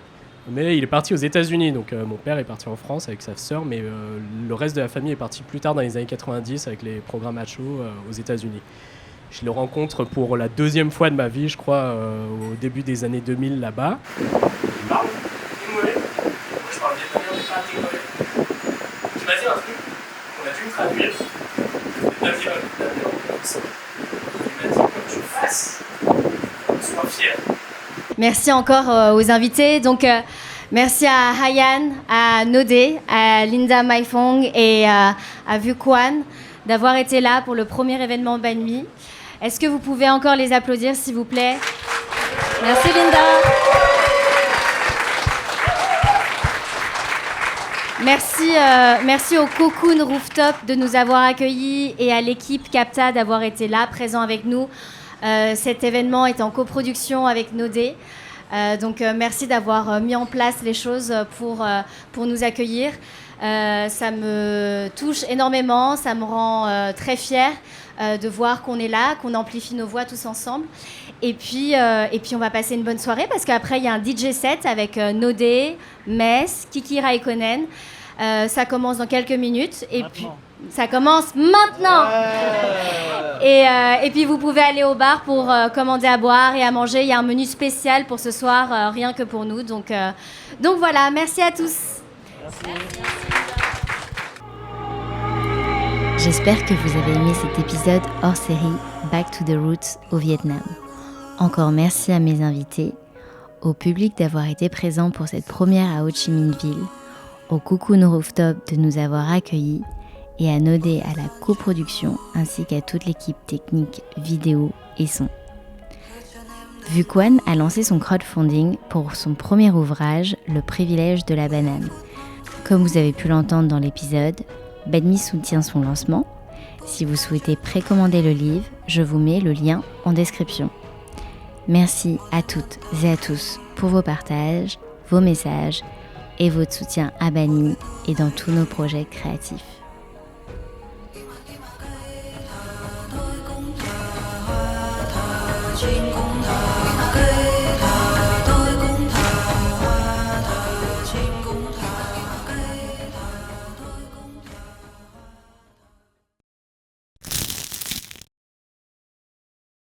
mais il est parti aux États-Unis. Donc mon père est parti en France avec sa sœur, mais le reste de la famille est parti plus tard dans les années 90 avec les programmes Macho aux États-Unis. Je le rencontre pour la deuxième fois de ma vie, je crois, au début des années 2000 là-bas. Tu parles? Je parle vietnamien, mais pas tingolais. Tu m'as dit un truc, on a dû me traduire. Il m'a dit que tu fasses, sois fier. Merci encore aux invités. Donc, merci à Hayan, à Nodé, à Linda Maifong et à Vu Quan d'avoir été là pour le premier événement Banh Mi. Est-ce que vous pouvez encore les applaudir, s'il vous plaît? Merci, Linda. Merci au Cocoon Rooftop de nous avoir accueillis et à l'équipe Capta d'avoir été là, présent avec nous. Cet événement est en coproduction avec Nodé. Donc merci d'avoir mis en place les choses pour nous accueillir. Ça me touche énormément, ça me rend très fière de voir qu'on est là, qu'on amplifie nos voix tous ensemble. Et puis on va passer une bonne soirée parce qu'après il y a un DJ set avec Nodé, Mess, Kiki Raikkonen. Ça commence dans quelques minutes. Et puis ça commence maintenant. Et puis vous pouvez aller au bar pour commander à boire et à manger. Il y a un menu spécial pour ce soir, rien que pour nous. Donc voilà, merci à tous. J'espère que vous avez aimé cet épisode hors série Back to the Roots au Vietnam. Encore merci à mes invités, au public d'avoir été présent pour cette première à Ho Chi Minh Ville, au Cocoon Rooftop de nous avoir accueillis et à Nodé à la coproduction ainsi qu'à toute l'équipe technique, vidéo et son. Vu Quan a lancé son crowdfunding pour son premier ouvrage, Le privilège de la banane. Comme vous avez pu l'entendre dans l'épisode, Badmi soutient son lancement. Si vous souhaitez précommander le livre, je vous mets le lien en description. Merci à toutes et à tous pour vos partages, vos messages et votre soutien à Badmi et dans tous nos projets créatifs. Chuyên cùng thờ